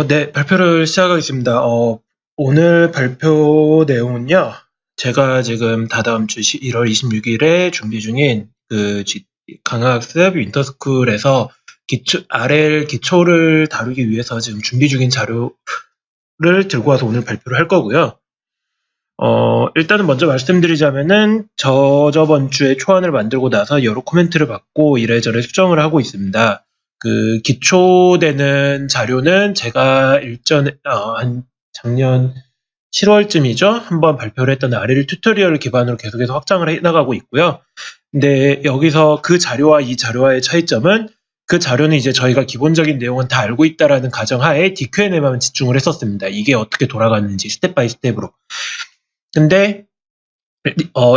네, 발표를 시작하겠습니다. 오늘 발표 내용은요, 제가 지금 다다음 주 1월 26일에 준비 중인 강학습 윈터스쿨에서 RL 기초를 다루기 위해서 지금 준비 중인 자료를 들고 와서 오늘 발표를 할 거고요. 일단은 먼저 말씀드리자면은 저번 주에 초안을 만들고 나서 여러 코멘트를 받고 이래저래 수정을 하고 있습니다. 그 기초되는 자료는 제가 한 작년 7월쯤이죠. 한번 발표를 했던 RL 튜토리얼을 기반으로 계속해서 확장을 해 나가고 있고요. 근데 여기서 그 자료와 이 자료와의 차이점은 그 자료는 이제 저희가 기본적인 내용은 다 알고 있다라는 가정하에 DQ&M에만 집중을 했었습니다. 이게 어떻게 돌아가는지 스텝 바이 스텝으로. 근데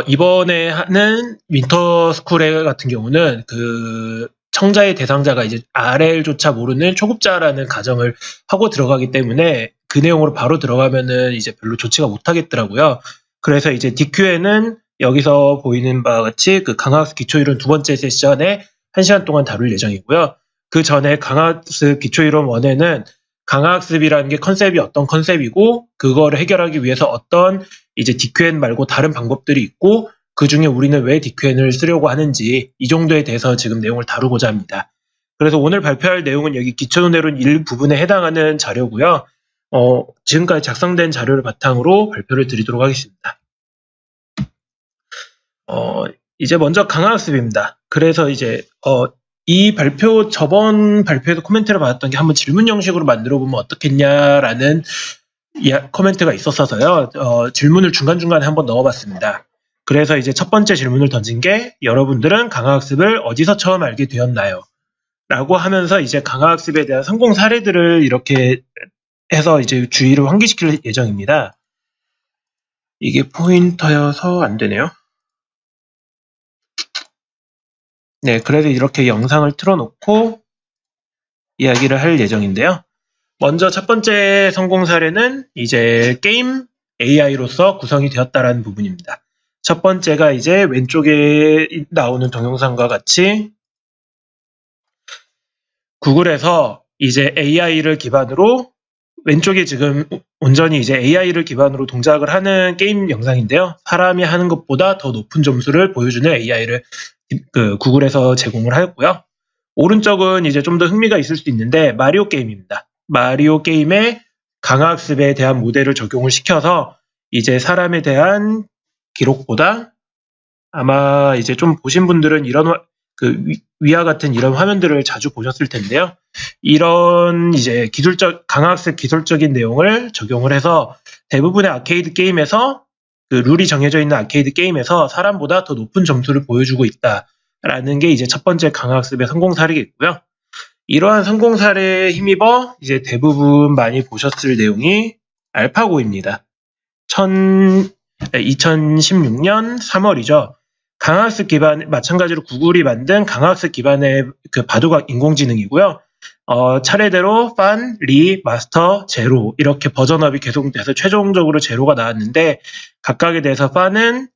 이번에 하는 윈터스쿨 같은 경우는 그 청자의 대상자가 이제 RL조차 모르는 초급자라는 가정을 하고 들어가기 때문에 그 내용으로 바로 들어가면은 이제 별로 좋지가 못하겠더라고요. 그래서 이제 DQ에는 여기서 보이는 바와 같이 그 강학습 기초이론 두 번째 세션에 1시간 동안 다룰 예정이고요. 그 전에 강학습 기초이론 1에는 강학습이라는 게 컨셉이 어떤 컨셉이고 그거를 해결하기 위해서 어떤 이제 DQN 말고 다른 방법들이 있고 그 중에 우리는 왜 DQN을 쓰려고 하는지 이 정도에 대해서 지금 내용을 다루고자 합니다. 그래서 오늘 발표할 내용은 여기 기초론내론 일부분에 해당하는 자료고요. 지금까지 작성된 자료를 바탕으로 발표를 드리도록 하겠습니다. 이제 먼저 강학습입니다. 그래서 이제 이 저번 발표에서 코멘트를 받았던 게 한번 질문 형식으로 만들어 보면 어떻겠냐라는 코멘트가 있었어서요. 질문을 중간중간에 한번 넣어봤습니다. 그래서 이제 첫 번째 질문을 던진 게 여러분들은 강학습을 어디서 처음 알게 되었나요? 라고 하면서 이제 강학습에 대한 성공 사례들을 이렇게 해서 이제 주의를 환기시킬 예정입니다. 이게 포인터여서 안 되네요. 네, 그래서 이렇게 영상을 틀어놓고 이야기를 할 예정인데요. 먼저 첫 번째 성공 사례는 이제 게임 AI로서 구성이 되었다라는 부분입니다. 첫 번째가 이제 왼쪽에 나오는 동영상과 같이 구글에서 이제 AI를 기반으로 왼쪽에 지금 온전히 이제 AI를 기반으로 동작을 하는 게임 영상인데요. 사람이 하는 것보다 더 높은 점수를 보여주는 AI를 구글에서 제공을 하였고요. 오른쪽은 이제 좀 더 흥미가 있을 수 있는데 마리오 게임입니다. 마리오 게임에 강학습에 대한 모델을 적용을 시켜서 이제 사람에 대한 기록보다 아마 이제 좀 보신 분들은 이런 위와 같은 이런 화면들을 자주 보셨을 텐데요. 이런 이제 강학습 기술적인 내용을 적용을 해서 대부분의 아케이드 게임에서 그 룰이 정해져 있는 아케이드 게임에서 사람보다 더 높은 점수를 보여주고 있다라는 게 이제 첫 번째 강학습의 성공 사례겠고요. 이러한 성공 사례에 힘입어 이제 대부분 많이 보셨을 내용이 알파고입니다. 2016년 3월이죠. 강학습 기반, 마찬가지로 구글이 만든 강학습 기반의 그 바둑학 인공지능이고요. 차례대로 판, 리, 마스터, 제로 이렇게 버전업이 계속돼서 최종적으로 제로가 나왔는데 각각에 대해서 판은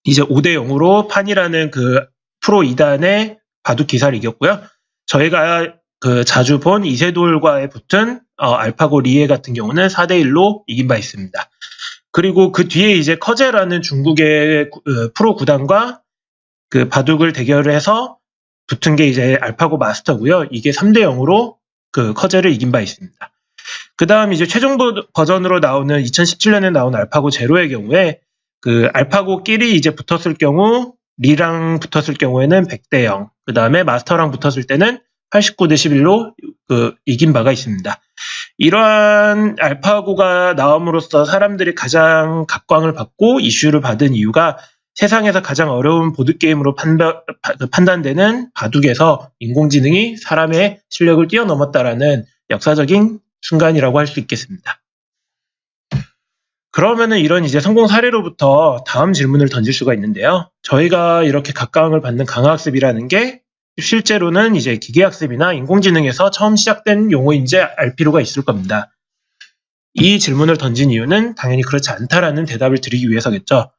이제 5대 0으로 판이라는 그 프로 2단의 바둑 기사를 이겼고요. 저희가 그 자주 본 이세돌과의 붙은 알파고 리에 같은 경우는 4대 1로 이긴 바 있습니다. 그리고 그 뒤에 이제 커제라는 중국의 프로 구단과 그 바둑을 대결을 해서 붙은 게 이제 알파고 마스터고요. 이게 3대 0으로 그 커제를 이긴 바 있습니다. 그 다음 이제 최종 버전으로 나오는 2017년에 나온 알파고 제로의 경우에 그 알파고끼리 이제 붙었을 경우 리랑 붙었을 경우에는 100대 0, 그 다음에 마스터랑 붙었을 때는 89대 11로 이긴 바가 있습니다. 이러한 알파고가 나옴으로써 사람들이 가장 각광을 받고 이슈를 받은 이유가 세상에서 가장 어려운 보드게임으로 판단되는 바둑에서 인공지능이 사람의 실력을 뛰어넘었다라는 역사적인 순간이라고 할 수 있겠습니다. 그러면은 이런 이제 성공 사례로부터 다음 질문을 던질 수가 있는데요. 저희가 이렇게 각광을 받는 강학습이라는 게 실제로는 이제 기계학습이나 인공지능에서 처음 시작된 용어인지 알 필요가 있을 겁니다. 이 질문을 던진 이유는 당연히 그렇지 않다라는 대답을 드리기 위해서겠죠.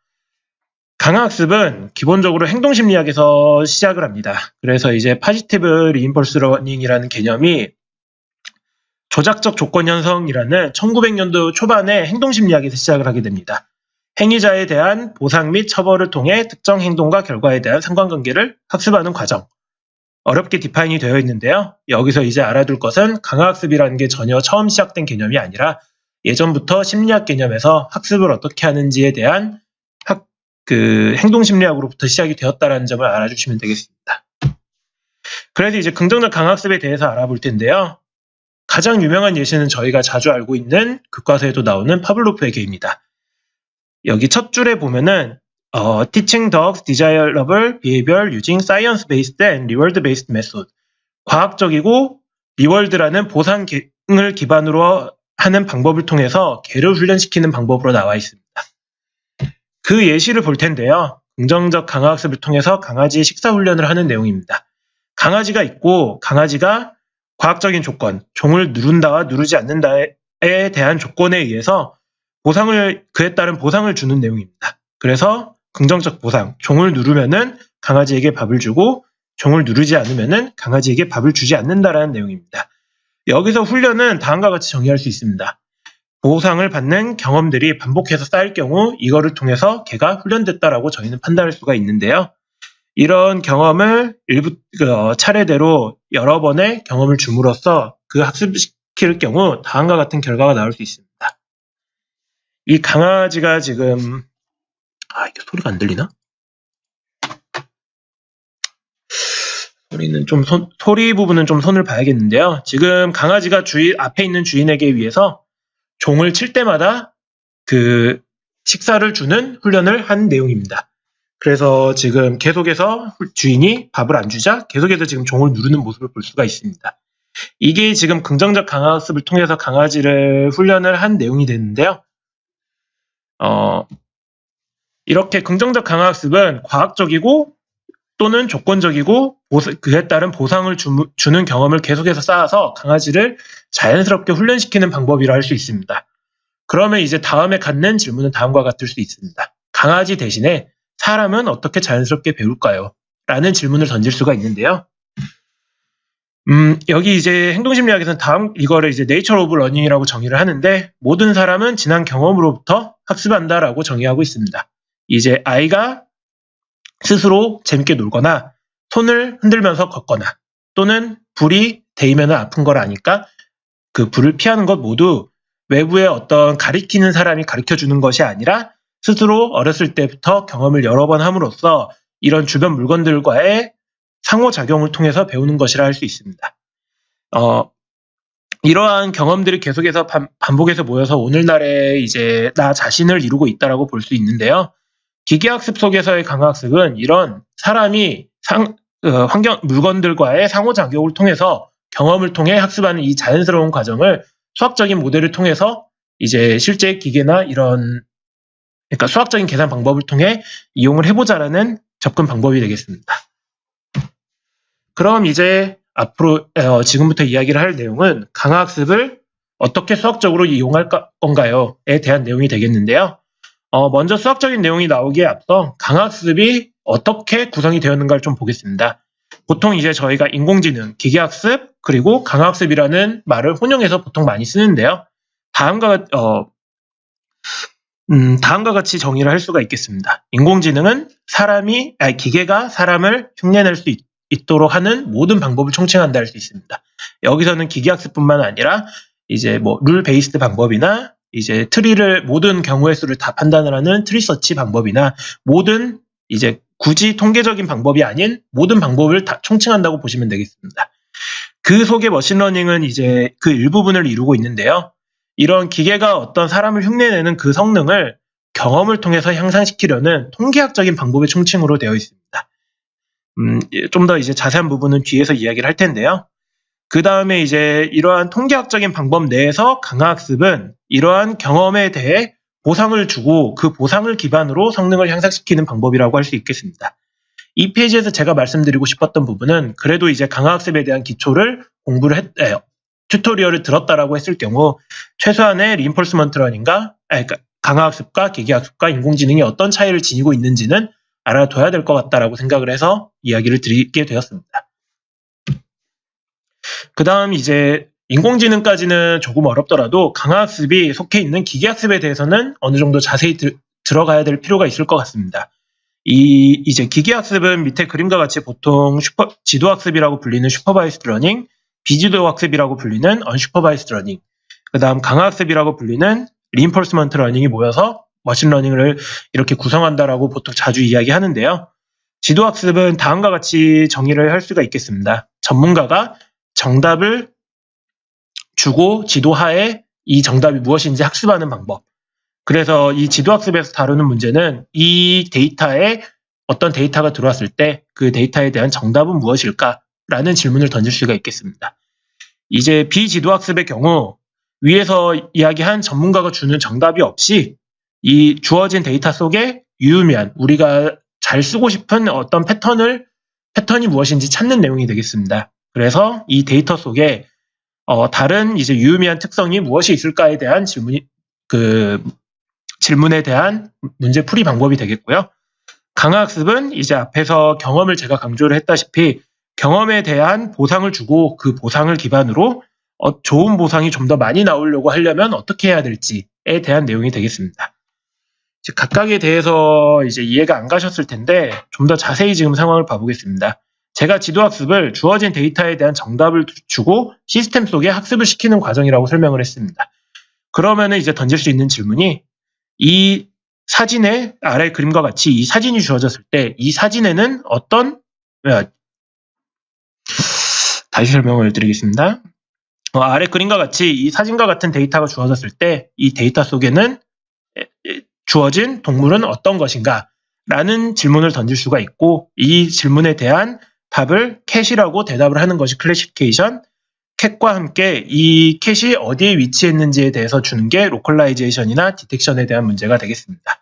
강학습은 기본적으로 행동심리학에서 시작을 합니다. 그래서 이제 파지티브 리인포스 러닝이라는 개념이 조작적 조건 형성이라는 1900년도 초반에 행동심리학에서 시작을 하게 됩니다. 행위자에 대한 보상 및 처벌을 통해 특정 행동과 결과에 대한 상관관계를 학습하는 과정. 어렵게 디파인이 되어 있는데요. 여기서 이제 알아둘 것은 강화학습이라는 게 전혀 처음 시작된 개념이 아니라 예전부터 심리학 개념에서 학습을 어떻게 하는지에 대한 행동심리학으로부터 시작이 되었다는 점을 알아주시면 되겠습니다. 그래서 이제 긍정적 강학습에 대해서 알아볼 텐데요. 가장 유명한 예시는 저희가 자주 알고 있는 교과서에도 나오는 파블로프의 개입니다. 여기 첫 줄에 보면은 Teaching dogs desirable behavior using science-based and reward-based method. 과학적이고 리월드라는 보상을 기반으로 하는 방법을 통해서 개를 훈련시키는 방법으로 나와 있습니다. 그 예시를 볼 텐데요. 긍정적 강화학습을 통해서 강아지의 식사 훈련을 하는 내용입니다. 강아지가 있고 강아지가 과학적인 조건, 종을 누른다와 누르지 않는다에 대한 조건에 의해서 그에 따른 보상을 주는 내용입니다. 그래서 긍정적 보상, 종을 누르면은 강아지에게 밥을 주고 종을 누르지 않으면은 강아지에게 밥을 주지 않는다라는 내용입니다. 여기서 훈련은 다음과 같이 정의할 수 있습니다. 보상을 받는 경험들이 반복해서 쌓일 경우 이거를 통해서 개가 훈련됐다라고 저희는 판단할 수가 있는데요. 이런 경험을 차례대로 여러 번의 경험을 줌으로써 그 학습시킬 경우 다음과 같은 결과가 나올 수 있습니다. 이 강아지가 지금 이게 소리가 안 들리나? 소리 부분은 좀 손을 봐야겠는데요. 지금 강아지가 앞에 있는 주인에게 의해서 종을 칠 때마다 그 식사를 주는 훈련을 한 내용입니다. 그래서 지금 계속해서 주인이 밥을 안 주자 계속해서 지금 종을 누르는 모습을 볼 수가 있습니다. 이게 지금 긍정적 강화학습을 통해서 강아지를 훈련을 한 내용이 되는데요. 이렇게 긍정적 강화학습은 과학적이고 또는 조건적이고 그에 따른 보상을 주는 경험을 계속해서 쌓아서 강아지를 자연스럽게 훈련시키는 방법이라 할 수 있습니다. 그러면 이제 다음에 갖는 질문은 다음과 같을 수 있습니다. 강아지 대신에 사람은 어떻게 자연스럽게 배울까요? 라는 질문을 던질 수가 있는데요. 여기 이제 행동심리학에서는 이거를 이제 네이처 오브 러닝이라고 정의를 하는데 모든 사람은 지난 경험으로부터 학습한다라고 정의하고 있습니다. 이제 아이가 스스로 재밌게 놀거나 손을 흔들면서 걷거나 또는 불이 데이면 아픈 걸 아니까 그 불을 피하는 것 모두 외부의 어떤 가리키는 사람이 가르쳐주는 것이 아니라 스스로 어렸을 때부터 경험을 여러 번 함으로써 이런 주변 물건들과의 상호작용을 통해서 배우는 것이라 할 수 있습니다. 이러한 경험들이 계속해서 반복해서 모여서 오늘날에 이제 나 자신을 이루고 있다라고 볼 수 있는데요. 기계학습 속에서의 강화학습은 이런 사람이 물건들과의 상호작용을 통해서 경험을 통해 학습하는 이 자연스러운 과정을 수학적인 모델을 통해서 이제 실제 기계나 그러니까 수학적인 계산 방법을 통해 이용을 해보자라는 접근 방법이 되겠습니다. 그럼 이제 앞으로 지금부터 이야기를 할 내용은 강화학습을 어떻게 수학적으로 이용할 건가요?에 대한 내용이 되겠는데요. 먼저 수학적인 내용이 나오기에 앞서 강화학습이 어떻게 구성이 되었는가를 좀 보겠습니다. 보통 이제 저희가 인공지능, 기계학습, 그리고 강화학습이라는 말을 혼용해서 보통 많이 쓰는데요. 다음과 같이 정의를 할 수가 있겠습니다. 인공지능은 기계가 사람을 흉내낼 수 있도록 하는 모든 방법을 총칭한다 할 수 있습니다. 여기서는 기계학습뿐만 아니라 이제 룰 베이스드 방법이나 이제 모든 경우의 수를 다 판단을 하는 트리 서치 방법이나 모든 이제 굳이 통계적인 방법이 아닌 모든 방법을 다 총칭한다고 보시면 되겠습니다. 그 속에 머신러닝은 이제 그 일부분을 이루고 있는데요. 이런 기계가 어떤 사람을 흉내내는 그 성능을 경험을 통해서 향상시키려는 통계학적인 방법의 총칭으로 되어 있습니다. 좀 더 이제 자세한 부분은 뒤에서 이야기를 할 텐데요. 그 다음에 이제 이러한 통계학적인 방법 내에서 강화학습은 이러한 경험에 대해 보상을 주고 그 보상을 기반으로 성능을 향상시키는 방법이라고 할 수 있겠습니다. 이 페이지에서 제가 말씀드리고 싶었던 부분은 그래도 이제 강화학습에 대한 기초를 튜토리얼을 들었다라고 했을 경우 최소한의 리인포스먼트 러닝과 강화학습과 기계학습과 인공지능이 어떤 차이를 지니고 있는지는 알아둬야 될 것 같다라고 생각을 해서 이야기를 드리게 되었습니다. 그 다음 이제 인공지능까지는 조금 어렵더라도 강학습이 속해 있는 기계학습에 대해서는 어느 정도 자세히 들어가야 될 필요가 있을 것 같습니다. 이제 기계학습은 밑에 그림과 같이 보통 지도학습이라고 불리는 슈퍼바이스드 러닝, 비지도학습이라고 불리는 언슈퍼바이스드 러닝, 그 다음 강학습이라고 불리는 리인포스먼트 러닝이 모여서 머신러닝을 이렇게 구성한다라고 보통 자주 이야기하는데요. 지도학습은 다음과 같이 정의를 할 수가 있겠습니다. 전문가가 정답을 주고 지도하에 이 정답이 무엇인지 학습하는 방법. 그래서 이 지도학습에서 다루는 문제는 이 데이터에 어떤 데이터가 들어왔을 때 그 데이터에 대한 정답은 무엇일까라는 질문을 던질 수가 있겠습니다. 이제 비지도학습의 경우 위에서 이야기한 전문가가 주는 정답이 없이 이 주어진 데이터 속에 유의미한 우리가 잘 쓰고 싶은 어떤 패턴이 무엇인지 찾는 내용이 되겠습니다. 그래서 이 데이터 속에 다른 이제 유의미한 특성이 무엇이 있을까에 대한 질문에 대한 문제 풀이 방법이 되겠고요. 강학습은 이제 앞에서 경험을 제가 강조를 했다시피 경험에 대한 보상을 주고 그 보상을 기반으로 좋은 보상이 좀 더 많이 나오려고 하려면 어떻게 해야 될지에 대한 내용이 되겠습니다. 각각에 대해서 이제 이해가 안 가셨을 텐데 좀 더 자세히 지금 상황을 봐보겠습니다. 제가 지도학습을 주어진 데이터에 대한 정답을 주고 시스템 속에 학습을 시키는 과정이라고 설명을 했습니다. 그러면은 이제 던질 수 있는 질문이 이 사진의 아래 그림과 같이 이 사진이 주어졌을 때 이 사진에는 다시 설명을 드리겠습니다. 아래 그림과 같이 이 사진과 같은 데이터가 주어졌을 때 이 데이터 속에는 주어진 동물은 어떤 것인가 라는 질문을 던질 수가 있고 이 질문에 대한 답을 캣이라고 대답을 하는 것이 클래시피케이션, 캣과 함께 이 캣이 어디에 위치했는지에 대해서 주는 게 로컬라이제이션이나 디텍션에 대한 문제가 되겠습니다.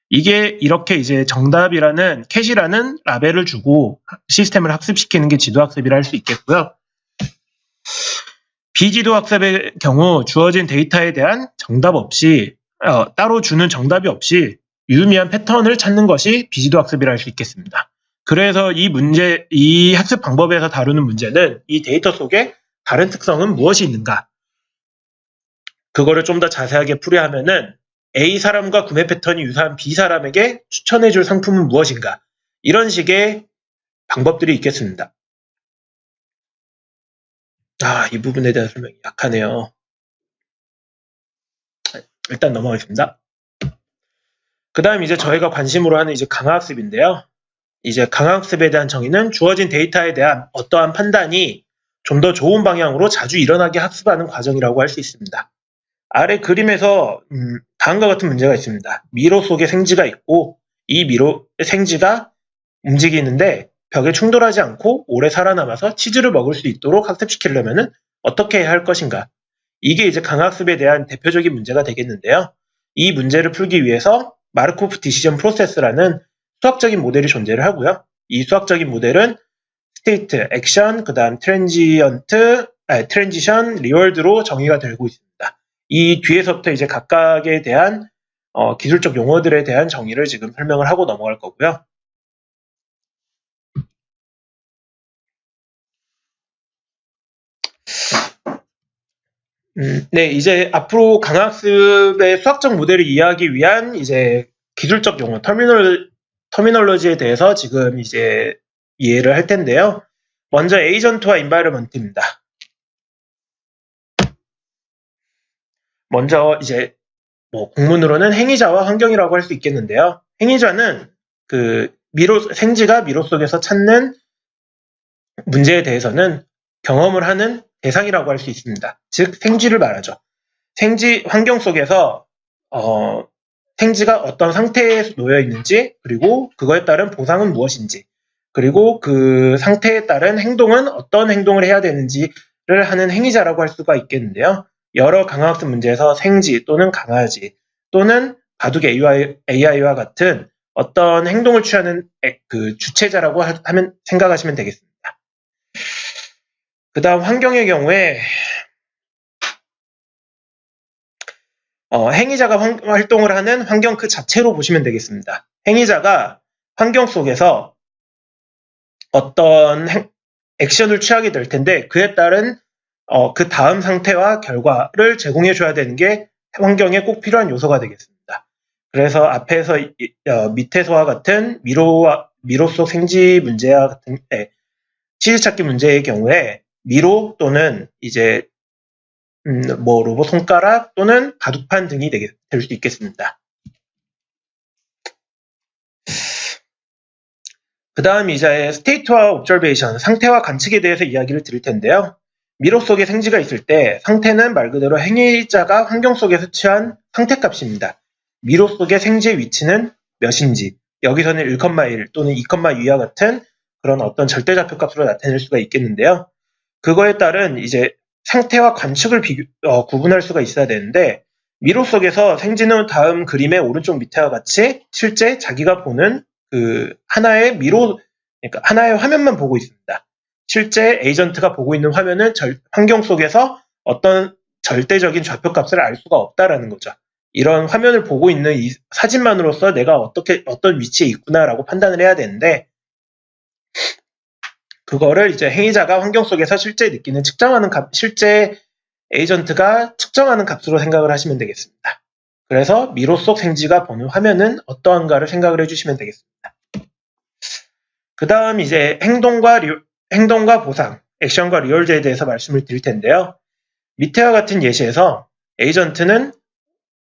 이게 이렇게 이제 정답이라는 캣이라는 라벨을 주고 시스템을 학습시키는 게 지도학습이라 할 수 있겠고요. 비지도학습의 경우 주어진 데이터에 대한 정답 없이 따로 주는 정답이 없이 유의미한 패턴을 찾는 것이 비지도학습이라 할 수 있겠습니다. 그래서 이 학습 방법에서 다루는 문제는 이 데이터 속에 다른 특성은 무엇이 있는가? 그거를 좀 더 자세하게 풀이하면은 A 사람과 구매 패턴이 유사한 B 사람에게 추천해줄 상품은 무엇인가? 이런 식의 방법들이 있겠습니다. 이 부분에 대한 설명이 약하네요. 일단 넘어가겠습니다. 그 다음 이제 저희가 관심으로 하는 이제 강화학습인데요. 이제 강화학습에 대한 정의는 주어진 데이터에 대한 어떠한 판단이 좀 더 좋은 방향으로 자주 일어나게 학습하는 과정이라고 할 수 있습니다. 아래 그림에서 다음과 같은 문제가 있습니다. 미로 속에 생쥐가 있고 이 생쥐가 움직이는데 벽에 충돌하지 않고 오래 살아남아서 치즈를 먹을 수 있도록 학습시키려면 어떻게 해야 할 것인가? 이게 이제 강학습에 대한 대표적인 문제가 되겠는데요. 이 문제를 풀기 위해서 마르코프 디시전 프로세스라는 수학적인 모델이 존재를 하고요. 이 수학적인 모델은 스테이트, 액션, 그 다음 트랜지션, 리월드로 정의가 되고 있습니다. 이 뒤에서부터 이제 각각에 대한 기술적 용어들에 대한 정의를 지금 설명을 하고 넘어갈 거고요. 네, 이제 앞으로 강학습의 수학적 모델을 이해하기 위한 이제 기술적 용어, 터미널로지에 대해서 지금 이제 이해를 할 텐데요. 먼저 에이전트와 인바이러먼트입니다. 먼저 이제 공문으로는 행위자와 환경이라고 할 수 있겠는데요. 행위자는 생쥐가 미로 속에서 찾는 문제에 대해서는 경험을 하는 대상이라고 할 수 있습니다. 즉 생쥐를 말하죠. 생쥐 환경 속에서 생쥐가 어떤 상태에 놓여 있는지, 그리고 그거에 따른 보상은 무엇인지, 그리고 그 상태에 따른 행동은 어떤 행동을 해야 되는지를 하는 행위자라고 할 수가 있겠는데요. 여러 강화학습 문제에서 생쥐 또는 강아지 또는 바둑 AI와 같은 어떤 행동을 취하는 그 주체자라고 생각하시면 되겠습니다. 그 다음 환경의 경우에 행위자가 활동을 하는 환경 그 자체로 보시면 되겠습니다. 행위자가 환경 속에서 어떤 액션을 취하게 될 텐데 그에 따른 그 다음 상태와 결과를 제공해줘야 되는 게 환경에 꼭 필요한 요소가 되겠습니다. 그래서 앞에서 밑에서와 같은 미로 속 생지 문제와 같은 치즈 찾기 문제의 경우에 미로 또는 이제 로봇 손가락 또는 바둑판 등이 될 수 있겠습니다. 그 다음 이제 스테이트와 옵저베이션, 상태와 관측에 대해서 이야기를 드릴 텐데요. 미로 속에 생지가 있을 때 상태는 말 그대로 행위자가 환경 속에서 취한 상태값입니다. 미로 속의 생지의 위치는 몇인지, 여기서는 1,1 또는 2,2와 같은 그런 어떤 절대좌표값으로 나타낼 수가 있겠는데요. 그거에 따른 이제 상태와 관측을 구분할 수가 있어야 되는데, 미로 속에서 생지는 다음 그림의 오른쪽 밑에와 같이 실제 자기가 보는 그 하나의 그러니까 하나의 화면만 보고 있습니다. 실제 에이전트가 보고 있는 화면은 환경 속에서 어떤 절대적인 좌표값을 알 수가 없다라는 거죠. 이런 화면을 보고 있는 이 사진만으로서 내가 어떤 위치에 있구나라고 판단을 해야 되는데, 그거를 이제 행위자가 환경 속에서 실제 느끼는 실제 에이전트가 측정하는 값으로 생각을 하시면 되겠습니다. 그래서 미로 속 생지가 보는 화면은 어떠한가를 생각을 해주시면 되겠습니다. 그 다음 이제 행동과 보상, 액션과 리얼제에 대해서 말씀을 드릴 텐데요. 밑에와 같은 예시에서 에이전트는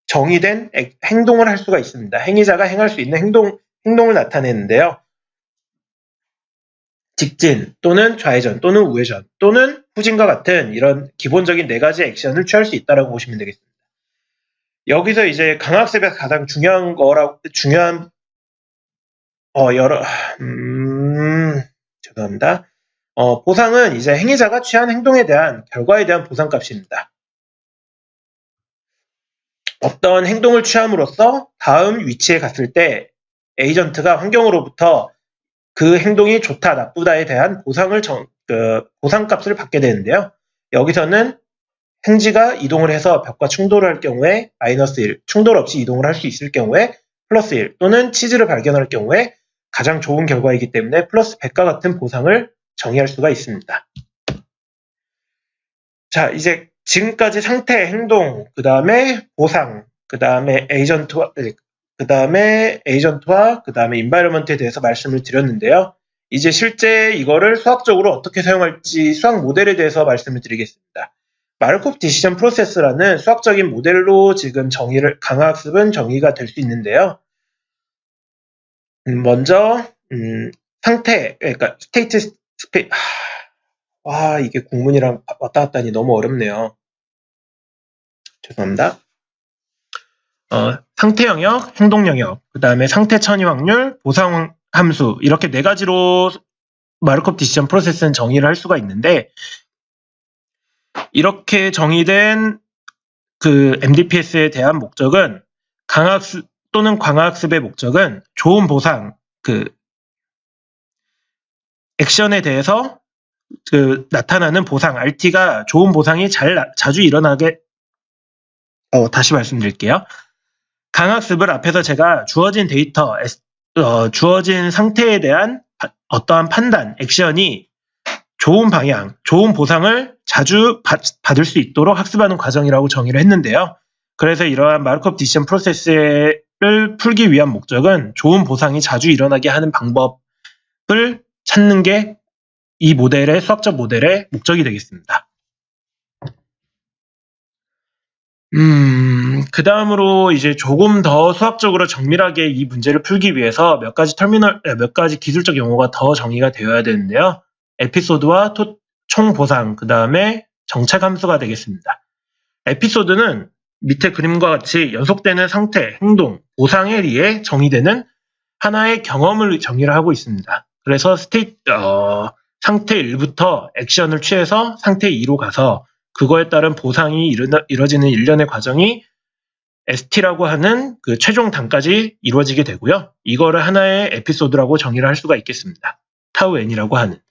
정의된 행동을 할 수가 있습니다. 행위자가 행할 수 있는 행동을 나타내는데요. 직진 또는 좌회전 또는 우회전 또는 후진과 같은 이런 기본적인 4가지 액션을 취할 수 있다고 보시면 되겠습니다. 여기서 이제 강학습에서 가장 중요한 죄송합니다. 보상은 이제 행위자가 취한 행동에 대한 결과에 대한 보상값입니다. 어떤 행동을 취함으로써 다음 위치에 갔을 때 에이전트가 환경으로부터 그 행동이 좋다, 나쁘다에 대한 보상값을 받게 되는데요. 여기서는 행지가 이동을 해서 벽과 충돌을 할 경우에 마이너스 1, 충돌 없이 이동을 할 수 있을 경우에 플러스 1, 또는 치즈를 발견할 경우에 가장 좋은 결과이기 때문에 플러스 100과 같은 보상을 정의할 수가 있습니다. 자, 이제 지금까지 상태, 행동, 그 다음에 보상, 그 다음에 에이전트와 그 다음에 인바이러먼트에 대해서 말씀을 드렸는데요. 이제 실제 이거를 수학적으로 어떻게 사용할지 수학 모델에 대해서 말씀을 드리겠습니다. 마르코프 디시전 프로세스라는 수학적인 모델로 지금 강화학습은 정의가 될 수 있는데요. 먼저 상태, 그러니까 이게 국문이랑 왔다 갔다 하니 너무 어렵네요. 죄송합니다. 상태 영역, 행동 영역, 그 다음에 상태 천이 확률, 보상 함수, 이렇게 4가지로 마르코프 디시전 프로세스는 정의를 할 수가 있는데, 이렇게 정의된 그 MDPS에 대한 목적은 강학습 또는 광학습의 목적은 좋은 보상, 액션에 대해서 나타나는 보상, RT가 좋은 보상이 자주 일어나게, 다시 말씀드릴게요. 강학습을 앞에서 제가 주어진 데이터, 주어진 상태에 대한 어떠한 판단, 액션이 좋은 방향, 좋은 보상을 자주 받을 수 있도록 학습하는 과정이라고 정의를 했는데요. 그래서 이러한 마르코프 디시전 프로세스를 풀기 위한 목적은 좋은 보상이 자주 일어나게 하는 방법을 찾는 게 이 수학적 모델의 목적이 되겠습니다. 그 다음으로 이제 조금 더 수학적으로 정밀하게 이 문제를 풀기 위해서 몇 가지 기술적 용어가 더 정의가 되어야 되는데요. 에피소드와 총보상, 그 다음에 정착 함수가 되겠습니다. 에피소드는 밑에 그림과 같이 연속되는 상태, 행동, 보상에 의해 정의되는 하나의 경험을 정의를 하고 있습니다. 그래서 상태 1부터 액션을 취해서 상태 2로 가서 그거에 따른 보상이 이루어지는 일련의 과정이 ST라고 하는 그 최종 단까지 이루어지게 되고요. 이거를 하나의 에피소드라고 정의를 할 수가 있겠습니다. 타우 N이라고 하는.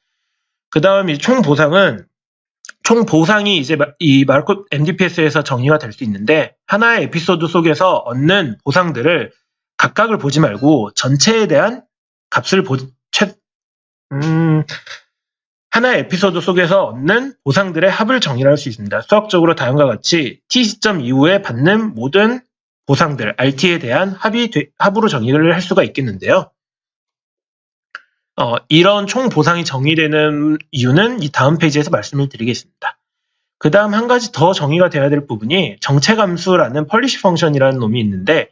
그 다음 이 총보상이 이제 이 마르코프 MDPS에서 정의가 될 수 있는데, 하나의 에피소드 속에서 얻는 보상들을 각각을 보지 말고 전체에 대한 값을 하나의 에피소드 속에서 얻는 보상들의 합을 정의할 수 있습니다. 수학적으로 다음과 같이 t 시점 이후에 받는 모든 보상들, RT에 대한 합으로 정의를 할 수가 있겠는데요. 이런 총 보상이 정의되는 이유는 이 다음 페이지에서 말씀을 드리겠습니다. 그 다음 한 가지 더 정의가 되어야 될 부분이 정체함수라는 펄리시 펑션이라는 놈이 있는데,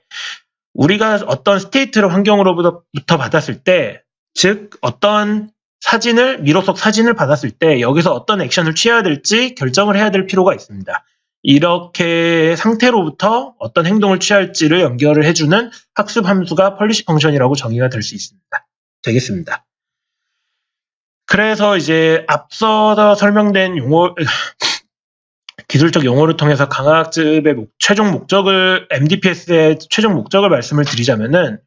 우리가 어떤 스테이트를 환경으로부터 받았을 때, 즉 어떤 미로 속 사진을 받았을 때 여기서 어떤 액션을 취해야 될지 결정을 해야 될 필요가 있습니다. 이렇게 상태로부터 어떤 행동을 취할지를 연결을 해주는 학습 함수가 펄리시 펑션이라고 정의가 되겠습니다. 그래서 이제 앞서 설명된 기술적 용어를 통해서 강화학습의 최종 목적을, MDPS의 최종 목적을 말씀을 드리자면은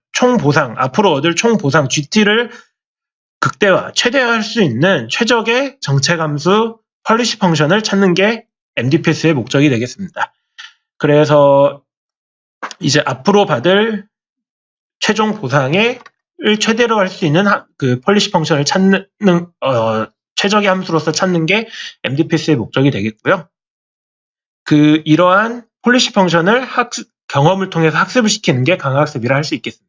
앞으로 얻을 총 보상 GT를 극대화, 최대화할 수 있는 최적의 정체함수 펄리시 펑션을 찾는 게 MDPS의 목적이 되겠습니다. 그래서 이제 앞으로 받을 최종 보상을 최대로 할 수 있는 그 펄리시 펑션을 찾는 최적의 함수로서 찾는 게 MDPS의 목적이 되겠고요. 이러한 펄리시 펑션을 경험을 통해서 학습을 시키는 게 강화학습이라 할 수 있겠습니다.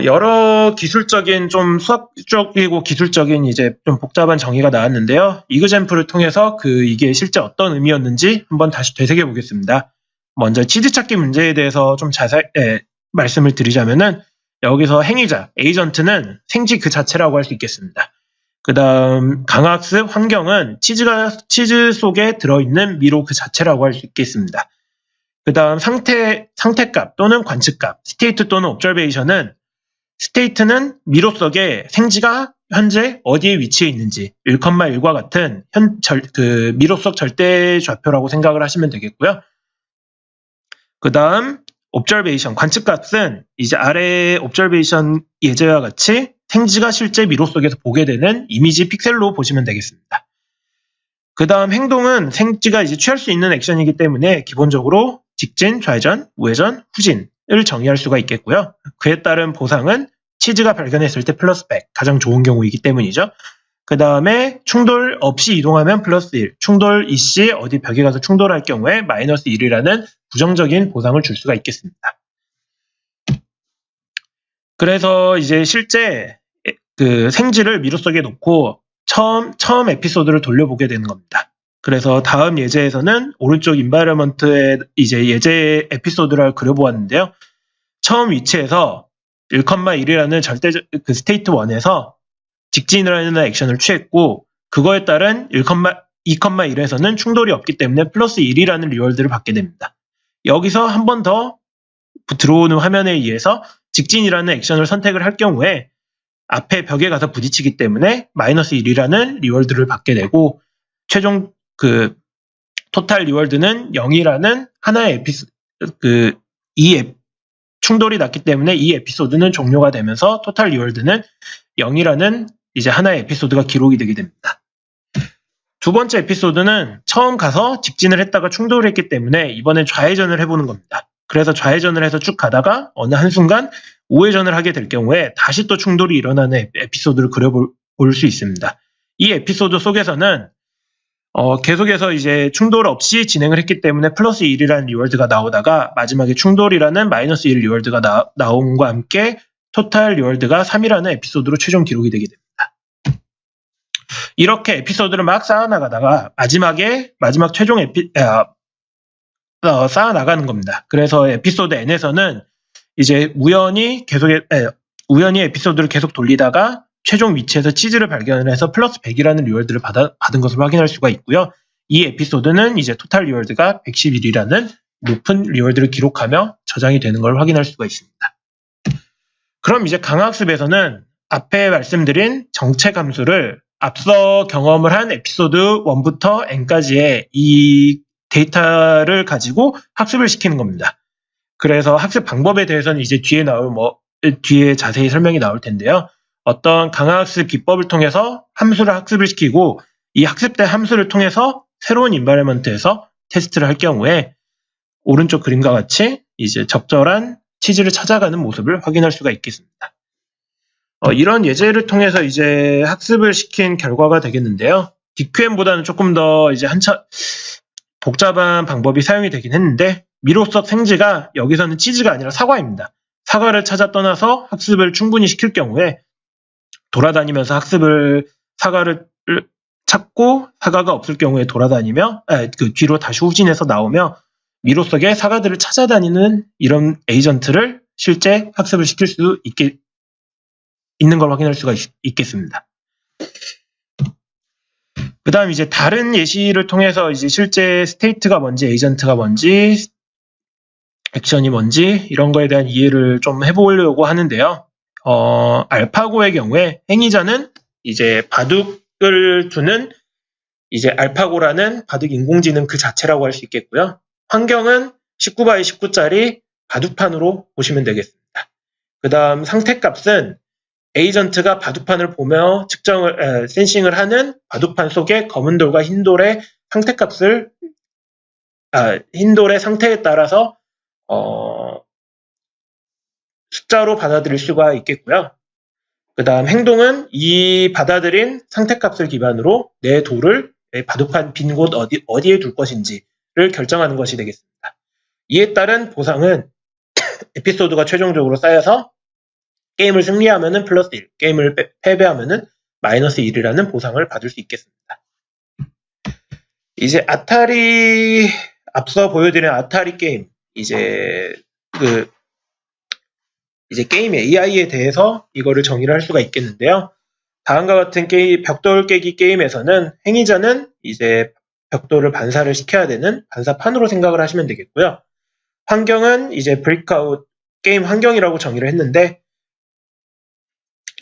여러 기술적인, 좀 수학적이고 기술적인 이제 좀 복잡한 정의가 나왔는데요. 이그젬플을 통해서 이게 실제 어떤 의미였는지 한번 다시 되새겨 보겠습니다. 먼저 치즈 찾기 문제에 대해서 좀 자세히 말씀을 드리자면은, 여기서 행위자, 에이전트는 생지 그 자체라고 할 수 있겠습니다. 그 다음 강화학습 환경은 치즈 속에 들어있는 미로 그 자체라고 할 수 있겠습니다. 그 다음 상태값 또는 관측값, 스테이트 또는 옵저베이션은, 스테이트는 미로 속에 생지가 현재 어디에 위치해 있는지 1,1과 같은 미로 속 절대 좌표라고 생각을 하시면 되겠고요. 그 다음 옵저베이션, 관측값은 이제 아래 옵저베이션 예제와 같이 생지가 실제 미로 속에서 보게 되는 이미지 픽셀로 보시면 되겠습니다. 그 다음 행동은 생지가 이제 취할 수 있는 액션이기 때문에 기본적으로 직진, 좌회전, 우회전, 후진을 정의할 수가 있겠고요. 그에 따른 보상은 치즈가 발견했을 때 플러스 100, 가장 좋은 경우이기 때문이죠. 그 다음에 충돌 없이 이동하면 플러스 1, 충돌 이시 어디 벽에 가서 충돌할 경우에 마이너스 1이라는 부정적인 보상을 줄 수가 있겠습니다. 그래서 이제 실제 생지를 미로 속에 놓고 처음 에피소드를 돌려보게 되는 겁니다. 그래서 다음 예제에서는 오른쪽 인바이러먼트에 이제 예제 에피소드를 그려보았는데요. 처음 위치에서 1,1이라는 스테이트 1에서 직진을 하는 액션을 취했고, 그거에 따른 2,1에서는 충돌이 없기 때문에 플러스 1이라는 리월드를 받게 됩니다. 여기서 한 번 더 들어오는 화면에 의해서 직진이라는 액션을 선택을 할 경우에 앞에 벽에 가서 부딪히기 때문에 마이너스 1이라는 리월드를 받게 되고, 최종 토탈 리월드는 0이라는 하나의 충돌이 났기 때문에 이 에피소드는 종료가 되면서 토탈 리월드는 0이라는 이제 하나의 에피소드가 기록이 되게 됩니다. 두 번째 에피소드는 처음 가서 직진을 했다가 충돌을 했기 때문에 이번엔 좌회전을 해보는 겁니다. 그래서 좌회전을 해서 쭉 가다가 어느 한순간 우회전을 하게 될 경우에 다시 또 충돌이 일어나는 에피소드를 그려볼 수 있습니다. 이 에피소드 속에서는 계속해서 이제 충돌 없이 진행을 했기 때문에 플러스 1이라는 리월드가 나오다가 마지막에 충돌이라는 마이너스 1 리월드가 나옴과 함께 토탈 리월드가 3이라는 에피소드로 최종 기록이 되게 됩니다. 이렇게 에피소드를 막 쌓아나가다가 마지막 최종 쌓아나가는 겁니다. 그래서 에피소드 N에서는 이제 우연히 에피소드를 계속 돌리다가 최종 위치에서 치즈를 발견을 해서 플러스 100이라는 리월드를 받은 것을 확인할 수가 있고요. 이 에피소드는 이제 토탈 리월드가 111이라는 높은 리월드를 기록하며 저장이 되는 걸 확인할 수가 있습니다. 그럼 이제 강화학습에서는 앞에 말씀드린 정책 함수를 앞서 경험을 한 에피소드 1부터 n까지의 이 데이터를 가지고 학습을 시키는 겁니다. 그래서 학습 방법에 대해서는 이제 뒤에 자세히 설명이 나올 텐데요. 어떤 강화학습 기법을 통해서 함수를 학습을 시키고, 이 학습된 함수를 통해서 새로운 인바이러먼트에서 테스트를 할 경우에 오른쪽 그림과 같이 이제 적절한 치즈를 찾아가는 모습을 확인할 수가 있겠습니다. 이런 예제를 통해서 이제 학습을 시킨 결과가 되겠는데요. DQM보다는 조금 더 이제 한참 복잡한 방법이 사용이 되긴 했는데, 미로석 생지가 여기서는 치즈가 아니라 사과입니다. 사과를 찾아 떠나서 학습을 충분히 시킬 경우에 돌아다니면서 사과를 찾고 사과가 없을 경우에 돌아다니며 그 뒤로 다시 후진해서 나오며 미로석에 사과들을 찾아다니는 이런 에이전트를 실제 학습을 시킬 수 있는 걸 확인할 수가 있겠습니다. 그 다음 이제 다른 예시를 통해서 이제 실제 스테이트가 뭔지, 에이전트가 뭔지, 액션이 뭔지 이런 거에 대한 이해를 좀 해보려고 하는데요. 알파고의 경우에 행위자는 이제 바둑을 두는 이제 알파고라는 바둑 인공지능 그 자체라고 할 수 있겠고요. 환경은 19x 19짜리 바둑판으로 보시면 되겠습니다. 그 다음 상태값은 에이전트가 바둑판을 보며 센싱을 하는 바둑판 속의 검은 돌과 흰 돌의 흰 돌의 상태에 따라서 숫자로 받아들일 수가 있겠고요. 그 다음 행동은 이 받아들인 상태값을 기반으로 내 돌을 바둑판 빈 곳 어디에 둘 것인지를 결정하는 것이 되겠습니다. 이에 따른 보상은 에피소드가 최종적으로 쌓여서 게임을 승리하면은 플러스 1, 게임을 패배하면은 마이너스 1이라는 보상을 받을 수 있겠습니다. 이제 앞서 보여드린 아타리 게임, 이제 게임 AI에 대해서 이거를 정의를 할 수가 있겠는데요. 다음과 같은 벽돌 깨기 게임에서는 행위자는 이제 벽돌을 반사를 시켜야 되는 반사판으로 생각을 하시면 되겠고요. 환경은 이제 브레이크아웃 게임 환경이라고 정의를 했는데,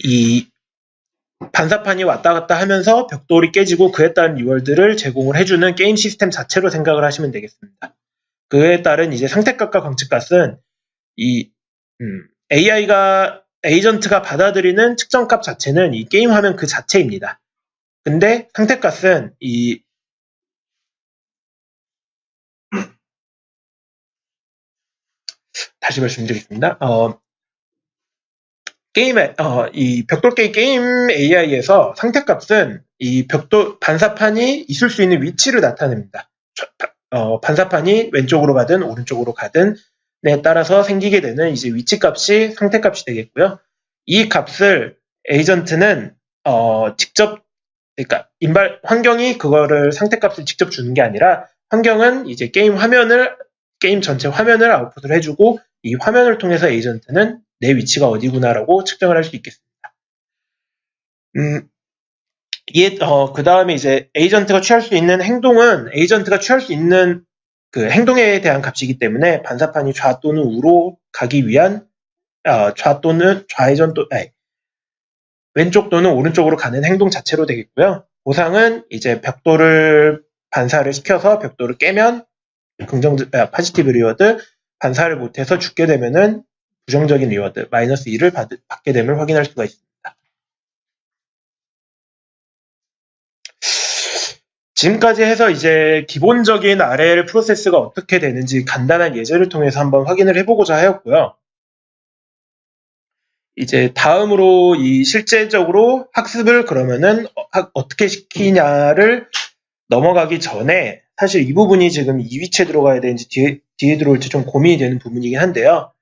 이 반사판이 왔다 갔다 하면서 벽돌이 깨지고 그에 따른 리월드를 제공을 해주는 게임 시스템 자체로 생각을 하시면 되겠습니다. 그에 따른 이제 상태값과 관측값은 에이전트가 받아들이는 측정값 자체는 이 게임 화면 그 자체입니다. 근데 상태값은 다시 말씀드리겠습니다. 이 벽돌 게임 AI에서 상태값은 이 반사판이 있을 수 있는 위치를 나타냅니다. 반사판이 왼쪽으로 가든 오른쪽으로 가든 에 따라서 생기게 되는 이제 위치값이 상태값이 되겠고요. 이 값을 에이전트는 직접, 그러니까 환경이 그거를 상태값을 직접 주는 게 아니라 환경은 이제 게임 전체 화면을 아웃풋을 해주고 이 화면을 통해서 에이전트는 내 위치가 어디구나라고 측정을 할 수 있겠습니다. 그 다음에 이제 에이전트가 취할 수 있는 행동은 에이전트가 취할 수 있는 그 행동에 대한 값이기 때문에 반사판이 좌 또는 우로 가기 위한 왼쪽 또는 오른쪽으로 가는 행동 자체로 되겠고요. 보상은 이제 벽돌을 반사를 시켜서 벽돌을 깨면 파지티브 리워드, 반사를 못해서 죽게 되면은 부정적인 리워드, 마이너스 2를 받게 됨을 확인할 수가 있습니다. 지금까지 해서 이제 기본적인 RL 프로세스가 어떻게 되는지 간단한 예제를 통해서 한번 확인을 해보고자 하였고요. 이제 다음으로 실제적으로 학습을 그러면은 어떻게 시키냐를 넘어가기 전에 사실 이 부분이 지금 이 위치에 들어가야 되는지 뒤에 들어올지 좀 고민이 되는 부분이긴 한데요.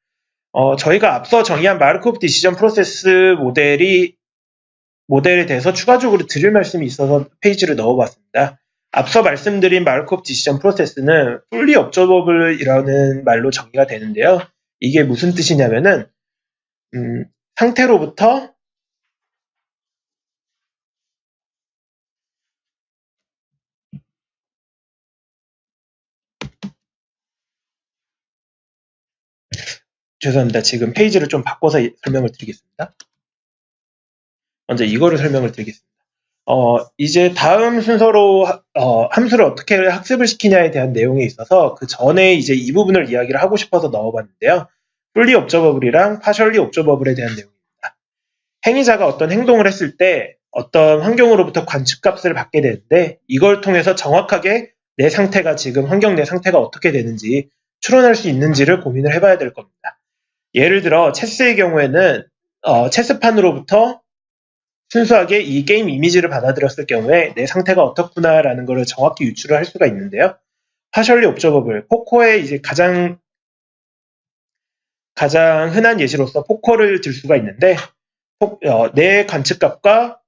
저희가 앞서 정의한 마르코프 디시전 프로세스 모델에 대해서 추가적으로 드릴 말씀이 있어서 페이지를 넣어봤습니다. 앞서 말씀드린 마르코프 디시전 프로세스는 fully observable이라는 말로 정의가 되는데요. 이게 무슨 뜻이냐면은 상태로부터 죄송합니다. 지금 페이지를 좀 바꿔서 설명을 드리겠습니다. 먼저 이거를 설명을 드리겠습니다. 이제 다음 순서로 함수를 어떻게 학습을 시키냐에 대한 내용에 있어서 그 전에 이제 이 부분을 이야기를 하고 싶어서 넣어봤는데요. fully observable이랑 partially observable에 대한 내용입니다. 행위자가 어떤 행동을 했을 때 어떤 환경으로부터 관측값을 받게 되는데 이걸 통해서 정확하게 내 상태가 지금 환경 내 상태가 어떻게 되는지 추론할 수 있는지를 고민을 해봐야 될 겁니다. 예를 들어 체스의 경우에는 체스판으로부터 순수하게 이 게임 이미지를 받아들였을 경우에 내 상태가 어떻구나라는 것을 정확히 유추를 할 수가 있는데요. 파셜리 옵저버블, 포커의 이제 가장 흔한 예시로서 포커를 들 수가 있는데, 내 관측값과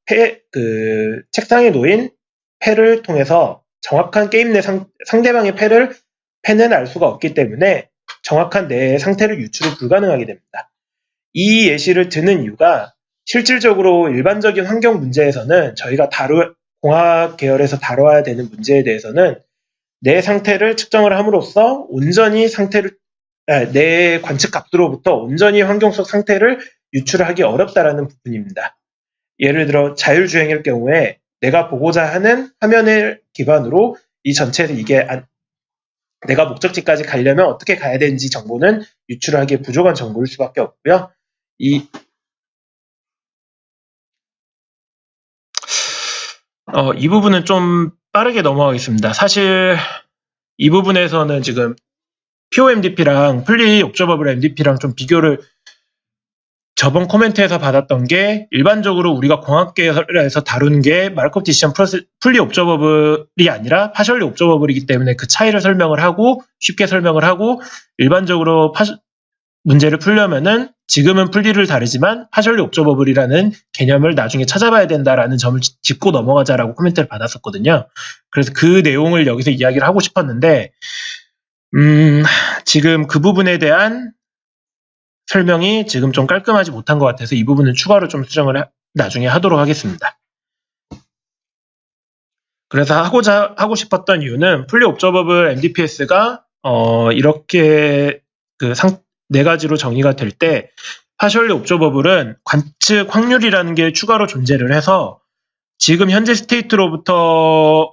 책상에 놓인 패를 통해서 정확한 게임 내 상대방의 패는 알 수가 없기 때문에 정확한 내 상태를 유추를 불가능하게 됩니다. 이 예시를 드는 이유가 실질적으로 일반적인 환경 문제에서는 저희가 공학 계열에서 다뤄야 되는 문제에 대해서는 내 상태를 측정을 함으로써 온전히 내 관측값으로부터 온전히 환경 속 상태를 유출하기 어렵다라는 부분입니다. 예를 들어 자율주행일 경우에 내가 보고자 하는 화면을 기반으로 이 전체에서 내가 목적지까지 가려면 어떻게 가야 되는지 정보는 유출하기에 부족한 정보일 수밖에 없고요. 이 부분은 좀 빠르게 넘어가겠습니다. 사실 이 부분에서는 지금 POMDP랑 풀리 옵저버블 MDP랑 좀 비교를 저번 코멘트에서 받았던 게 일반적으로 우리가 공학계열에서 다루는 게 마르코프 디시전 풀리 옵저버블이 아니라 파셜리 옵저버블이기 때문에 그 차이를 쉽게 설명을 하고 일반적으로 문제를 풀려면은 지금은 풀리를 다르지만 파셜리 옵저버블이라는 개념을 나중에 찾아봐야 된다라는 점을 짚고 넘어가자라고 코멘트를 받았었거든요. 그래서 그 내용을 여기서 이야기를 하고 싶었는데 지금 그 부분에 대한 설명이 지금 좀 깔끔하지 못한 것 같아서 이 부분은 추가로 좀 수정을 나중에 하도록 하겠습니다. 그래서 하고 싶었던 이유는 풀리 옵저버블 MDPS가 이렇게 네 가지로 정의가 될 때 파셜리 옵저버블은 관측 확률이라는 게 추가로 존재를 해서 지금 현재 스테이트로부터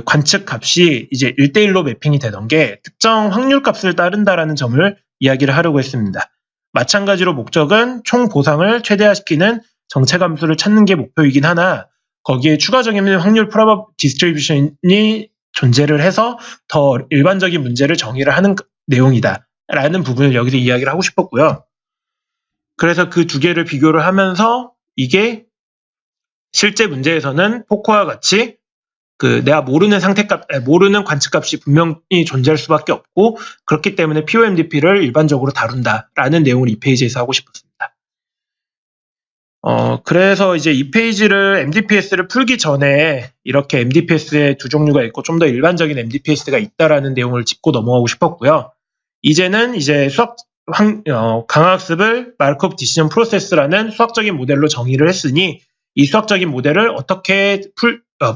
관측 값이 이제 1대1로 매핑이 되던 게 특정 확률 값을 따른다라는 점을 이야기를 하려고 했습니다. 마찬가지로 목적은 총 보상을 최대화시키는 정체 감수를 찾는 게 목표이긴 하나 거기에 추가적인 확률 프로바 디스트리뷰션이 존재를 해서 더 일반적인 문제를 정의를 하는 내용이다 라는 부분을 여기서 이야기를 하고 싶었고요. 그래서 그 두 개를 비교를 하면서 이게 실제 문제에서는 포커와 같이 내가 모르는 모르는 관측값이 분명히 존재할 수밖에 없고 그렇기 때문에 POMDP를 일반적으로 다룬다라는 내용을 이 페이지에서 하고 싶었습니다. 그래서 이제 이 페이지를 MDPS를 풀기 전에 이렇게 MDPS의 두 종류가 있고 좀 더 일반적인 MDPS가 있다라는 내용을 짚고 넘어가고 싶었고요. 이제는 이제 강학습을 마르코프 디시전 프로세스라는 수학적인 모델로 정의를 했으니 이 수학적인 모델을 어떻게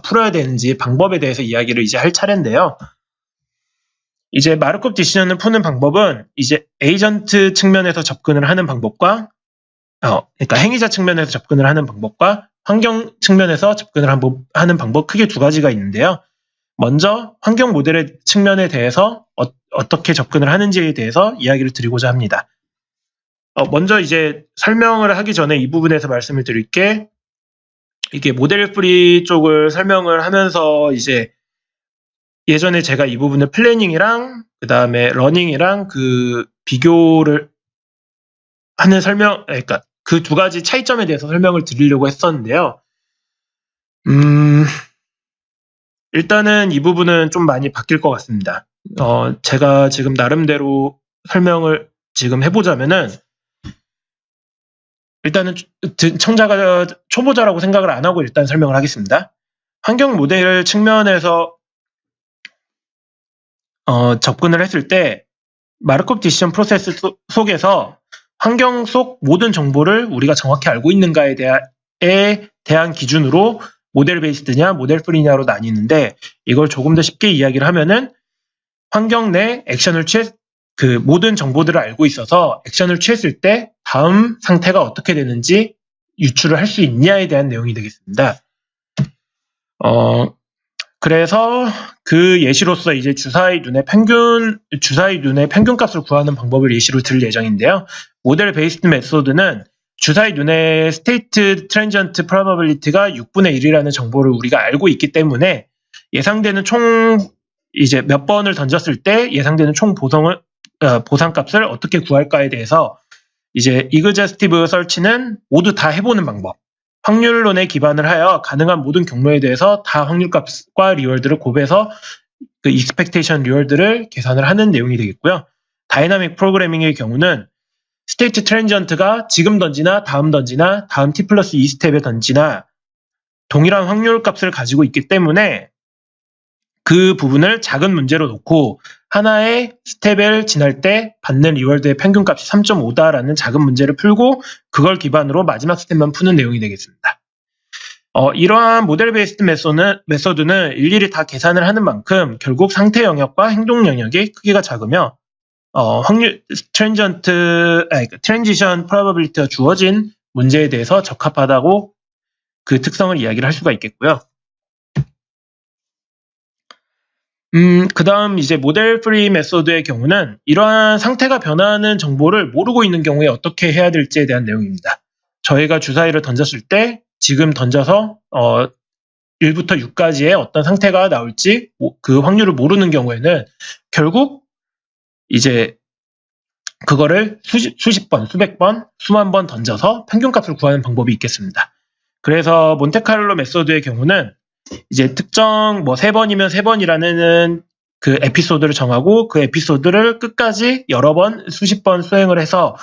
풀어야 되는지 방법에 대해서 이야기를 이제 할 차례인데요. 이제 마르코프 디시전을 푸는 방법은 이제 에이전트 측면에서 접근을 하는 방법과 그러니까 행위자 측면에서 접근을 하는 방법과 환경 측면에서 접근을 하는 방법 크게 두 가지가 있는데요. 먼저 환경 모델의 측면에 대해서 어떻게 접근을 하는지에 대해서 이야기를 드리고자 합니다. 먼저 이제 설명을 하기 전에 이 부분에서 말씀을 드릴 게 이게 모델 프리 쪽을 설명을 하면서 이제 예전에 제가 이 부분을 플래닝이랑 그 다음에 러닝이랑 비교를 하는 그러니까 그 두 가지 차이점에 대해서 설명을 드리려고 했었는데요. 일단은 이 부분은 좀 많이 바뀔 것 같습니다. 제가 지금 나름대로 설명을 지금 해보자면은 일단은 청자가 초보자라고 생각을 안 하고 일단 설명을 하겠습니다. 환경 모델 측면에서 접근을 했을 때 마르코프 디시전 프로세스 속에서 환경 속 모든 정보를 우리가 정확히 알고 있는가에 대한 기준으로 모델 베이스드냐 모델 프리냐로 나뉘는데 이걸 조금 더 쉽게 이야기를 하면은 환경 내 액션을 모든 정보들을 알고 있어서 액션을 취했을 때 다음 상태가 어떻게 되는지 유추를 할 수 있냐에 대한 내용이 되겠습니다. 그래서 그 예시로서 이제 주사위 눈의 평균 값을 구하는 방법을 예시로 들 예정인데요. 모델 베이스드 메소드는 주사위 눈의 스테이트 트랜지언트 프로바빌리티가 6분의 1이라는 정보를 우리가 알고 있기 때문에 예상되는 이제 몇 번을 던졌을 때 예상되는 총 보상값을 어떻게 구할까에 대해서 이제 exhaustive search는 모두 다 해보는 방법. 확률론에 기반을 하여 가능한 모든 경로에 대해서 다 확률값과 리월드를 곱해서 그 expectation 리월드를 계산을 하는 내용이 되겠고요. 다이나믹 프로그래밍의 경우는 스테이트 트랜지언트가 지금 던지나 다음 t 플러스 2스텝에 던지나 동일한 확률값을 가지고 있기 때문에 그 부분을 작은 문제로 놓고 하나의 스텝을 지날 때 받는 리월드의 평균값이 3.5다라는 작은 문제를 풀고 그걸 기반으로 마지막 스텝만 푸는 내용이 되겠습니다. 이러한 모델 베이스드 메소드는 일일이 다 계산을 하는 만큼 결국 상태 영역과 행동 영역의 크기가 작으며 트랜지션 프로바빌리티가 주어진 문제에 대해서 적합하다고 그 특성을 이야기를 할 수가 있겠고요. 그 다음 이제 모델 프리 메소드의 경우는 이러한 상태가 변하는 정보를 모르고 있는 경우에 어떻게 해야 될지에 대한 내용입니다. 저희가 주사위를 던졌을 때 지금 던져서 1부터 6까지의 어떤 상태가 나올지 그 확률을 모르는 경우에는 결국 이제 그거를 수십 번, 수백 번, 수만 번 던져서 평균값을 구하는 방법이 있겠습니다. 그래서 몬테카를로 메소드의 경우는 이제 특정 3번이면 3번이라는 그 에피소드를 정하고 그 에피소드를 끝까지 여러 번, 수십 번 수행을 해서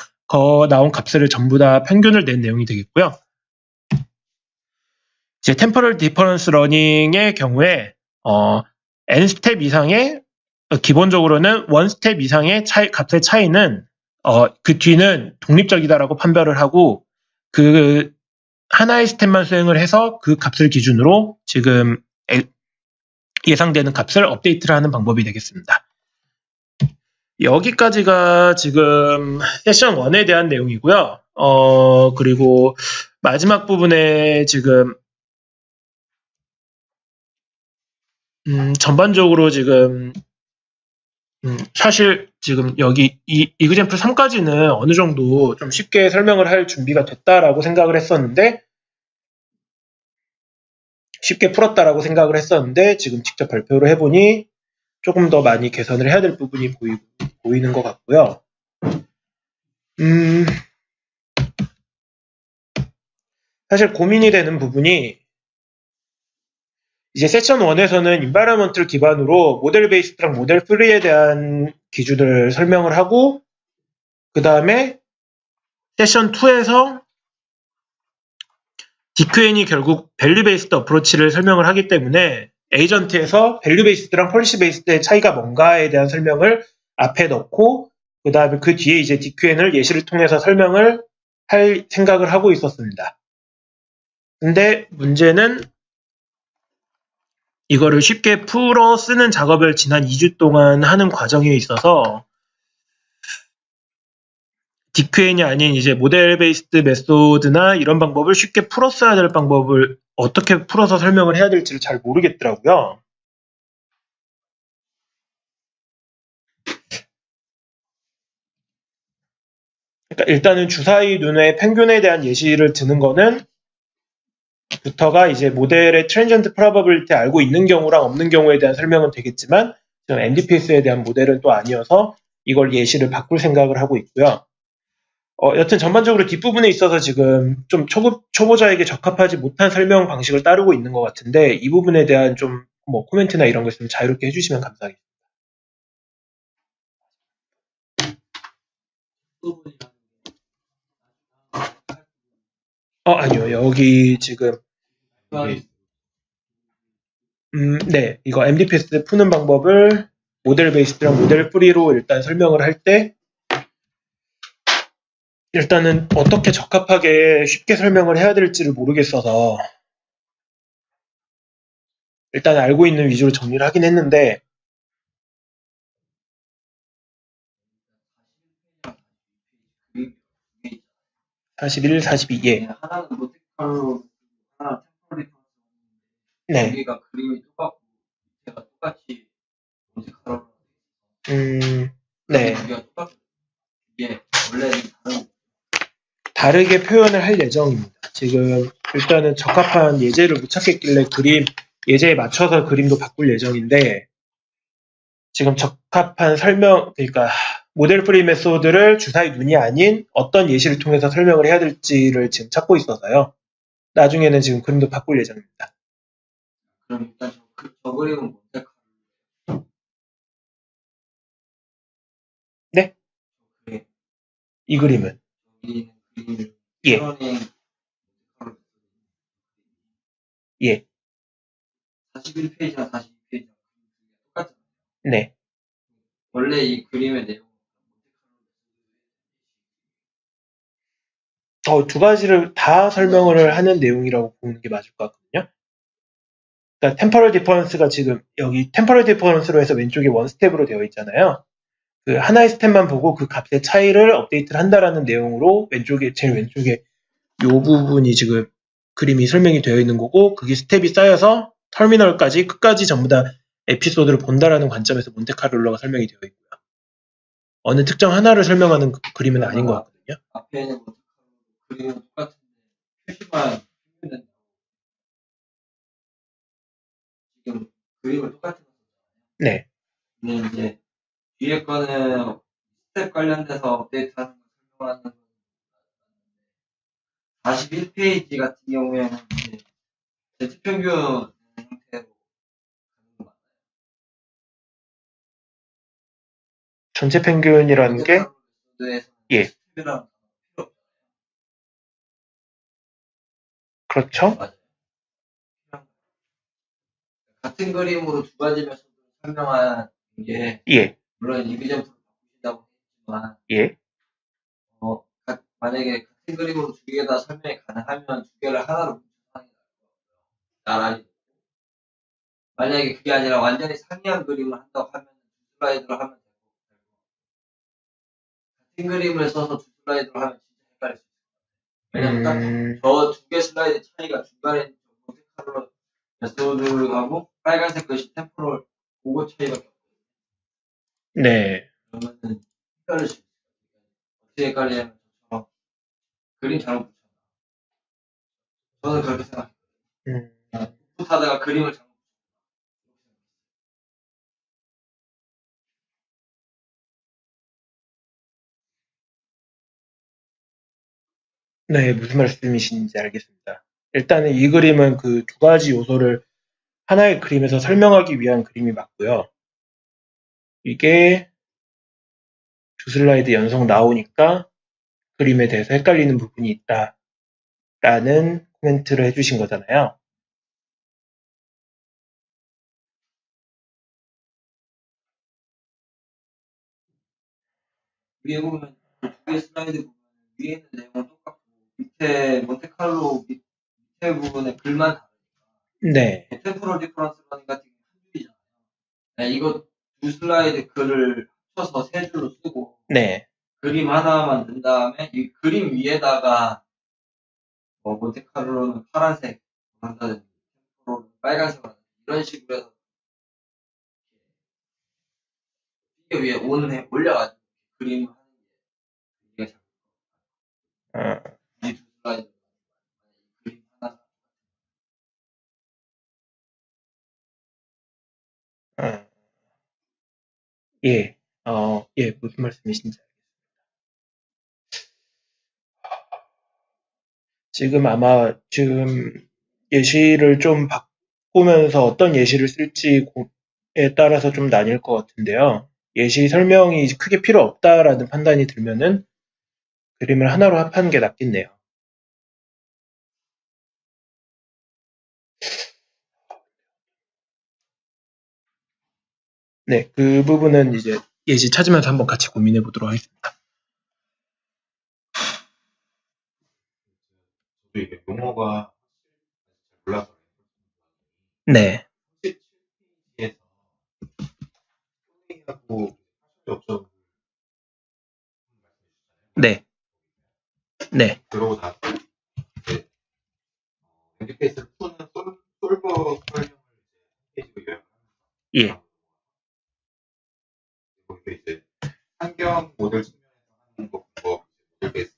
나온 값을 전부 다 평균을 낸 내용이 되겠고요. 이제 템포럴 디퍼런스 러닝의 경우에 n 스텝 이상의 기본적으로는 1 스텝 이상의 값의 차이는 그 뒤는 독립적이다라고 판별을 하고 그 하나의 스텝만 수행을 해서 그 값을 기준으로 지금 예상되는 값을 업데이트를 하는 방법이 되겠습니다. 여기까지가 지금 세션 1에 대한 내용이고요. 그리고 마지막 부분에 지금 전반적으로 지금 사실 지금 여기 이 example 3까지는 어느 정도 좀 쉽게 설명을 할 준비가 됐다라고 생각을 했었는데 쉽게 풀었다라고 생각을 했었는데 지금 직접 발표를 해보니 조금 더 많이 개선을 해야 될 부분이 보이는 것 같고요. 사실 고민이 되는 부분이 이제 세션 1에서는 인바이러먼트를 기반으로 모델 베이스드랑 모델 프리에 대한 기준을 설명을 하고 그 다음에 세션 2에서 DQN이 결국 밸류 베이스드 어프로치를 설명을 하기 때문에 에이전트에서 밸류 베이스드랑 폴리시 베이스드의 차이가 뭔가에 대한 설명을 앞에 넣고 그 다음에 그 뒤에 이제 DQN을 예시를 통해서 설명을 할 생각을 하고 있었습니다. 근데 문제는 이거를 쉽게 풀어 쓰는 작업을 지난 2주 동안 하는 과정에 있어서 DQN이 아닌 이제 모델 베이스드 메소드나 이런 방법을 쉽게 풀어 써야 될 방법을 어떻게 풀어서 설명을 해야 될지를 잘 모르겠더라고요. 그러니까 일단은 주사위 눈의 평균에 대한 예시를 드는 거는 부터가 이제 모델의 트랜지언트 프로바빌리티 알고 있는 경우랑 없는 경우에 대한 설명은 되겠지만 지금 NDPS에 대한 모델은 또 아니어서 이걸 예시를 바꿀 생각을 하고 있고요. 여튼 전반적으로 뒷부분에 있어서 지금 좀 초보자에게 적합하지 못한 설명 방식을 따르고 있는 것 같은데 이 부분에 대한 좀 코멘트나 이런 거 있으면 자유롭게 해주시면 감사하겠습니다. 아니요. 여기 지금 네, 이거 MDPS 푸는 방법을 모델 베이스드랑 모델 프리로 일단 설명을 할 때 일단은 어떻게 적합하게 쉽게 설명을 해야 될지를 모르겠어서 일단 알고 있는 위주로 정리를 하긴 했는데 (41, 42) 예. 하나는 몬테칼로 하나 템포럴 네. 여기가 그림이 똑같고 제가 똑같이 몬테칼로 네. 여기가 똑같고 이게 원래는 다르게 표현을 할 예정입니다. 지금 일단은 적합한 예제를 못 찾겠길래 예제에 맞춰서 그림도 바꿀 예정인데 지금 적합한 설명 그러니까 모델 프리 메소드를 주사위 눈이 아닌 어떤 예시를 통해서 설명을 해야 될지를 지금 찾고 있어서요. 나중에는 지금 그림도 바꿀 예정입니다. 그럼 일단 저 그림은 몬테카를로. 네? 그림, 이 그림은? 여기 있는 그림을 예, 몬테카로 예, 41페이지랑 42페이지랑 똑같잖아요. 네. 원래 이 그림의 내용은 두 가지를 다 설명을 하는 내용이라고 보는 게 맞을 것 같거든요. 그러니까 템퍼럴 디퍼런스가 지금 여기 템퍼럴 디퍼런스로 해서 왼쪽에 원 스텝으로 되어 있잖아요. 그 하나의 스텝만 보고 그 값의 차이를 업데이트를 한다라는 내용으로 제일 왼쪽에 이 부분이 지금 그림이 설명이 되어 있는 거고, 그게 스텝이 쌓여서 터미널까지 끝까지 전부 다 에피소드를 본다라는 관점에서 몬테카를로가 설명이 되어 있고요. 어느 특정 하나를 설명하는 그림은 아닌 것 같거든요. 앞에 있는 몬테카로 그림은 똑같은데 표시만 바뀌면 지금 그림을 똑같은 거 네, 근데 이제 뒤에 거는 스텝 관련돼서 업데이트하는 걸 설명하는 건 41페이지 같은 경우에는 이제 대치평균 형태로 가는 거 맞나요? 전체 평균이라는 게, 메소드에서는 예, 스텝이라는 단어가 필요 없잖아요. 그렇죠? 맞아요. 같은 그림으로 두 가지 메소드를 설명한 게 예, 물론 이비점수를 바꾸신다고 했지만 예, 만약에 같은 그림으로 두 개 다 설명이 가능하면 두 개를 하나로 뭉쳐서 하는 게 나을 것 같고요. 만약에 그게 아니라 완전히 상이한 그림을 한다고 하면 두 슬라이드로 하면 되고 같은 그림을 써서 두 슬라이드로 하면 진짜 헷갈릴 수 있어요. 왜냐면 저 두 개 슬라이드 차이가 중간에 있는 몬테카를로 메소드하고 빨간색 글씨 템포럴 그거 차이밖에 없거든요. 네. 그러면은 헷갈릴 수 있어요. 어떻게 헷갈리냐면 저처럼 그림 잘못 붙였나. 저는 그렇게 생각해요. 풋풋하다가 그림을 잘못 네, 무슨 말씀이신지 알겠습니다. 일단은 이 그림은 그 두 가지 요소를 하나의 그림에서 설명하기 위한 그림이 맞고요. 이게 두 슬라이드 연속 나오니까 그림에 대해서 헷갈리는 부분이 있다라는 코멘트를 해주신 거잖아요. 위에 보면 두 개 슬라이드 보면 위에 있는 내용은 똑같고 밑에 몬테칼로 밑에 부분에 글만 다르니까 네, 템포럴 디퍼런스라는 같은 게 한 줄이잖아요. 네, 이거 두 슬라이드 글을 합쳐서 세 줄로 쓰고 네, 그림 하나 만든 다음에 이 그림 위에다가 몬테칼로는 파란색 한다든지 템포럴은 빨간색으로 한다든지 이런 식으로 해서 이게 위에 온을 올려가지고 그림을 하는 게 이게 어, 이두 슬라이드 그림 하나 어, 예, 예, 무슨 말씀이신지. 지금 예시를 좀 바꾸면서 어떤 예시를 쓸지에 따라서 좀 나뉠 것 같은데요. 예시 설명이 크게 필요 없다라는 판단이 들면은 그림을 하나로 합하는 게 낫겠네요. 네, 그 부분은 이제 예시 찾으면서 한번 같이 고민해 보도록 하겠습니다. 저도 이게 용어가 잘 몰라서 네, 37페이지에서 플레이하고 접점 네, 네, 그러고 나서 이제 엔드페이스를 푸는 솔버 설명을 이제 페이지로 요약하면서 예, 거기서 이제 환경 모델 측면에서 하는 거 모델 베이스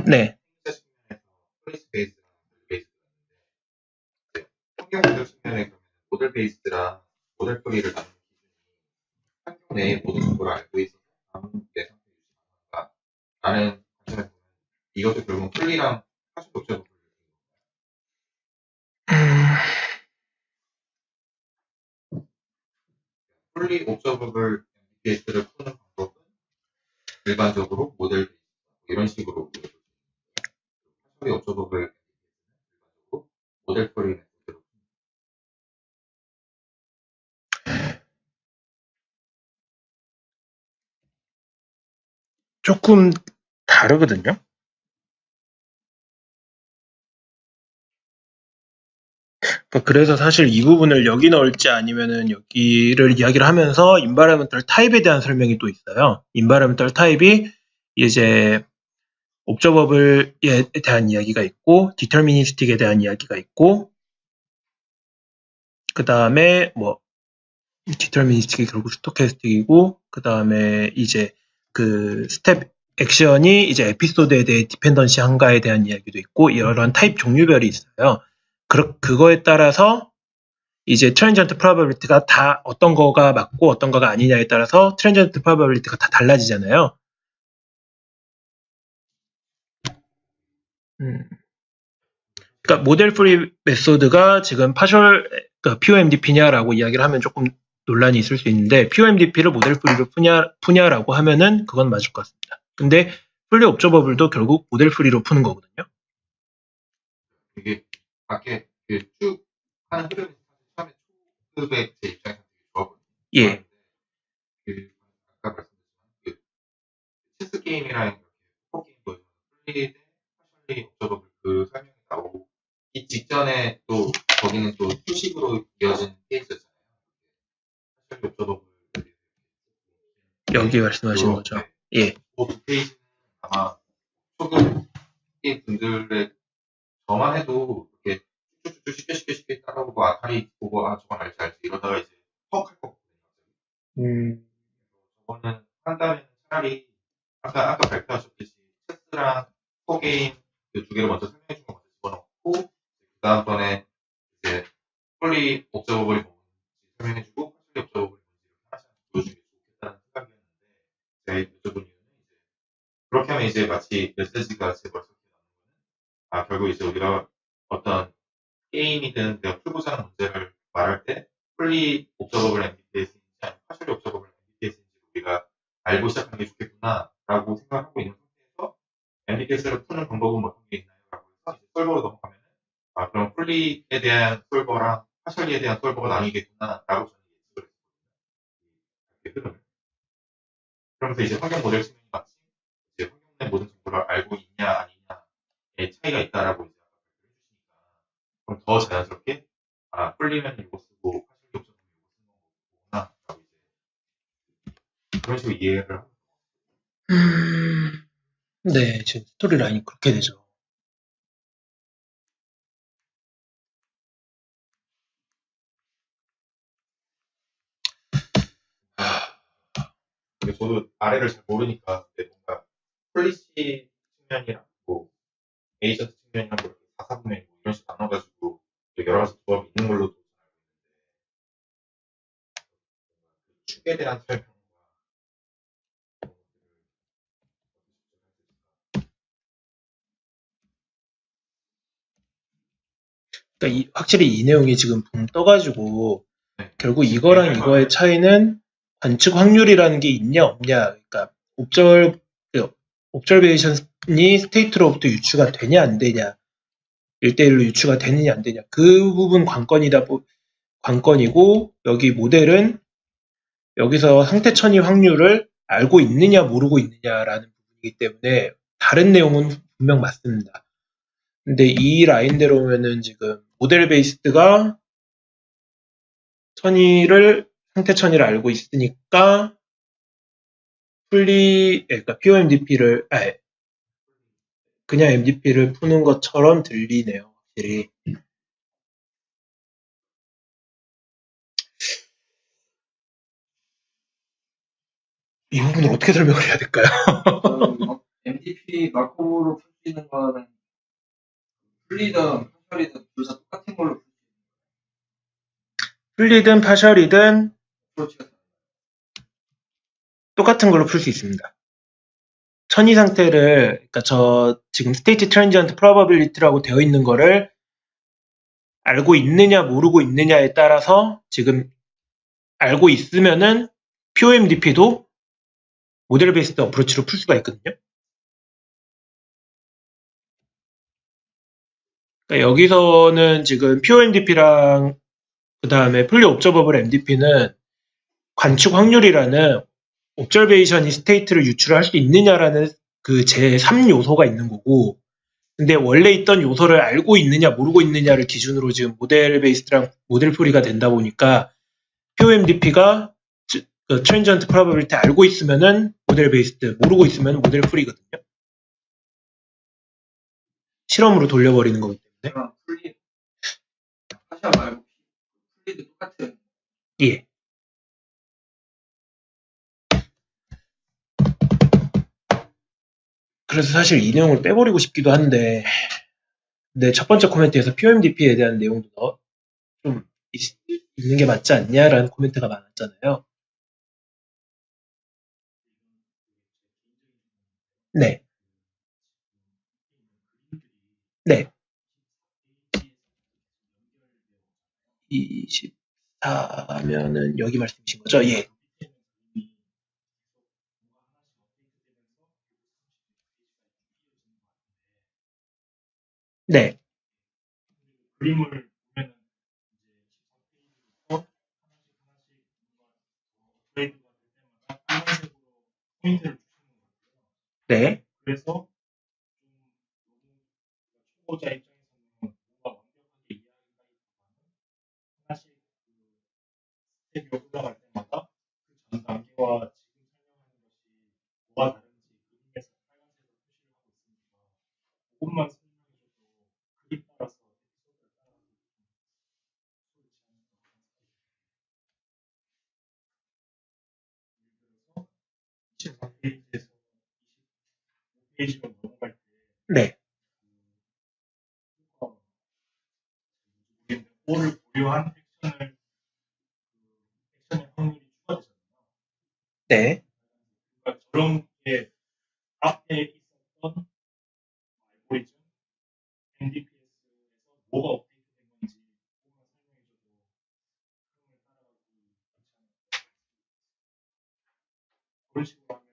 네, 생체 측면에서 플레이스 베이스랑 모델 베이스가 있는데 이제 환경 모델 측면에 그러면 모델 베이스랑 모델 프리를 나누는 기준이 환경 내의 모든 정보를 알고 있어서 내 상태 유지한다. 라는 관점에서 보면 이것도 결국 풀리랑 파셜 옵저버블 풀리 옵저버블 MBPS를 푸는 방법은 일반적으로 모델 베이스 이런 식으로 파셜리 옵저버블 일반적으로 모델 처리 메소드로 조금 다르거든요. 그래서 사실 이 부분을 여기 넣을지 아니면은 여기를 이야기를 하면서 인바이러먼털 타입에 대한 설명이 또 있어요. 인바이러먼털 타입이 이제 옵저버블에 대한 이야기가 있고 디터미니스틱에 대한 이야기가 있고 그 다음에 뭐 디터미니스틱이 결국 스토캐스틱이고 그 다음에 이제 그 스텝 액션이 이제 에피소드에 대해 디펜던시 한가에 대한 이야기도 있고 여러 타입 종류별이 있어요. 그거에 따라서 이제 트랜지언트 프로바빌리티가 다 어떤 거가 맞고 어떤 거가 아니냐에 따라서 트랜지언트 프로바빌리티가 다 달라지잖아요. 그러니까 모델 프리 메소드가 지금 파셜 그러니까 POMDP냐라고 이야기를 하면 조금 논란이 있을 수 있는데 POMDP를 모델 프리로 푸냐라고 하면은 그건 맞을 것 같습니다. 근데 풀리 옵저버블도 결국 모델 프리로 푸는 거거든요. 이게 밖에 쭉 하는 흐름이 처음에 초급의 제 입장에서 되게 좋아 보이는데 예. 아까 말씀드린 체스 게임이랑 포커 게임 보여주면 풀리 대 파셜리 옵저버블 그 설명이 나오고 이 직전에 또 거기는 또 수식으로 이어진 케이스였잖아요. 파셜리 옵저버블 여기 말씀하시는 거죠. 네. 예. 그 페이지는 아마 초급 게임 분들의 저만 해도 이렇게 쉽게 따라오고 아타리 보고 저건 알지 이러다가 이제 헉 할 것 같거든요. 저거는 한 달에는 차라리 아까 발표하셨듯이 체스랑 포게임 그 두 개를 먼저 설명해 준 거 먼저 집어넣고 그 다음번에 이제 폴리 옵저버블이 뭔지 설명해 주고 파셜리 옵저버블이 뭔지 하나씩 보여주는 게 좋겠다는 생각이었는데 제가 여쭤본 이유는 이제 그렇게 하면 이제 마치 메시지가 제 머릿속에 남는 거는 결국 이제 우리가 어떤 게임이든 내가 풀고자 하는 문제를 말할 때 풀리 옵저버블 MBTS인지 아니면 파셜리 옵저버블 MBTS인지 우리가 알고 시작하는 게 좋겠구나라고 생각하고 있는 상태에서 MBTS를 푸는 방법은 어떤 게 있나요? 라고 해서 이제 솔버로 넘어가면은 그럼 풀리에 대한 솔버랑 파셜리에 대한 솔버가 나뉘겠구나라고 저는 예측을 했거든요. 그러면서 이제 환경 모델 수명이 마침 이제 환경 내 모든 정보를 알고 있냐 아니냐의 차이가 있다라고 이제 해주시니까 그럼 더 자연스럽게 풀리면 이거 쓰고 파실리 옵션 이거 쓰는 거구나 라고 이제 그런 식으로 이해를 하고 네, 지금 스토리 라인이 그렇게 되죠. 근데 저도 아래를 잘 모르니까 뭔가 폴리시 측면이랑 뭐 에이전트 측면이랑 뭐 이렇게 4사분면 이런 식으로 나눠가지고 여러 가지 조합이 있는 걸로 알고 있는데 축에 대한 설명 그러니까 확실히 이 내용이 지금 붕 떠가지고 네. 결국 이거랑 이거의 차이는 관측 확률이라는 게 있냐 없냐. 그러니까 옵저베이션이 스테이트로부터 유추가 되냐 안 되냐. 1대1로 유추가 되느냐 안 되냐. 그 부분 관건이고 여기 모델은 여기서 상태 천이 확률을 알고 있느냐 모르고 있느냐라는 부분이기 때문에 다른 내용은 분명 맞습니다. 근데 이 라인대로 오면은 지금 모델 베이스드가 상태 천이를 알고 있으니까 그러니까 POMDP를 그냥 MDP를 푸는 것처럼 들리네요. 확실히. 이 부분을 어떻게 설명을 해야 될까요? MDP 마크로로 풀 수 있는 거는 풀리든 파셜이든 둘 다 똑같은 걸로 풀 수 있는 풀리든 파셜이든 어프로치가 똑같은 걸로 풀 수 있습니다. 천이 상태를, 그러니까 저 지금 스테이트 트랜지언트 프로바빌리티라고 되어 있는 거를 알고 있느냐 모르고 있느냐에 따라서 지금 알고 있으면은 POMDP도 모델 베이스드 어프로치로 풀 수가 있거든요. 그러니까 여기서는 지금 POMDP랑 그 다음에 풀리 옵저버블 MDP는 관측 확률이라는 옵저베이션이 스테이트를 유출할 수 있느냐라는 그 제3 요소가 있는 거고, 근데 원래 있던 요소를 알고 있느냐 모르고 있느냐를 기준으로 지금 모델 베이스드랑 모델 풀이가 된다 보니까 POMDP가 트랜지언트 프로바빌리티 알고 있으면은 모델 베이스드, 모르고 있으면 모델 풀이거든요. 실험으로 돌려버리는 거기 때문에. 그럼 풀리 하샤 말고 풀리도 똑같아요. 예. 그래서 사실 이 내용을 빼버리고 싶기도 한데, 내 첫 번째 코멘트에서 POMDP에 대한 내용도 좀 있는 게 맞지 않냐라는 코멘트가 많았잖아요. 네. 네. 24면은 여기 말씀이신 거죠? 예. 네. 그림을 보면은 이제 14페이지부터 하나씩 하나씩 업그레이드가 될 때마다 빨간색으로 포인트를 주시는 거예요. 네. 그래서 좀 너무 초보자 입장에서는 뭔가 완벽하게 이해하기보다는 하나씩 그 스텝이 올라갈 때마다 그 전 단계와 지금 설명하는 것이 뭐가 다른지 그림에서 빨간색으로 표시를 하고 있으니까 그것만 설명해줘도 그림 따라서 에피소드를 따라서 예를 들어서 24페이지에서 25페이지로 넘어갈 때 네. 를 보유한 액션의 확률이 추가되잖아요. 네. 그러니까 저런 게 앞에 있었던 알고리즘, NDPS에서 뭐가 업데이트된 건지 그것만 설명해줘도 흐름을 따라가고 그런 식으로 하면은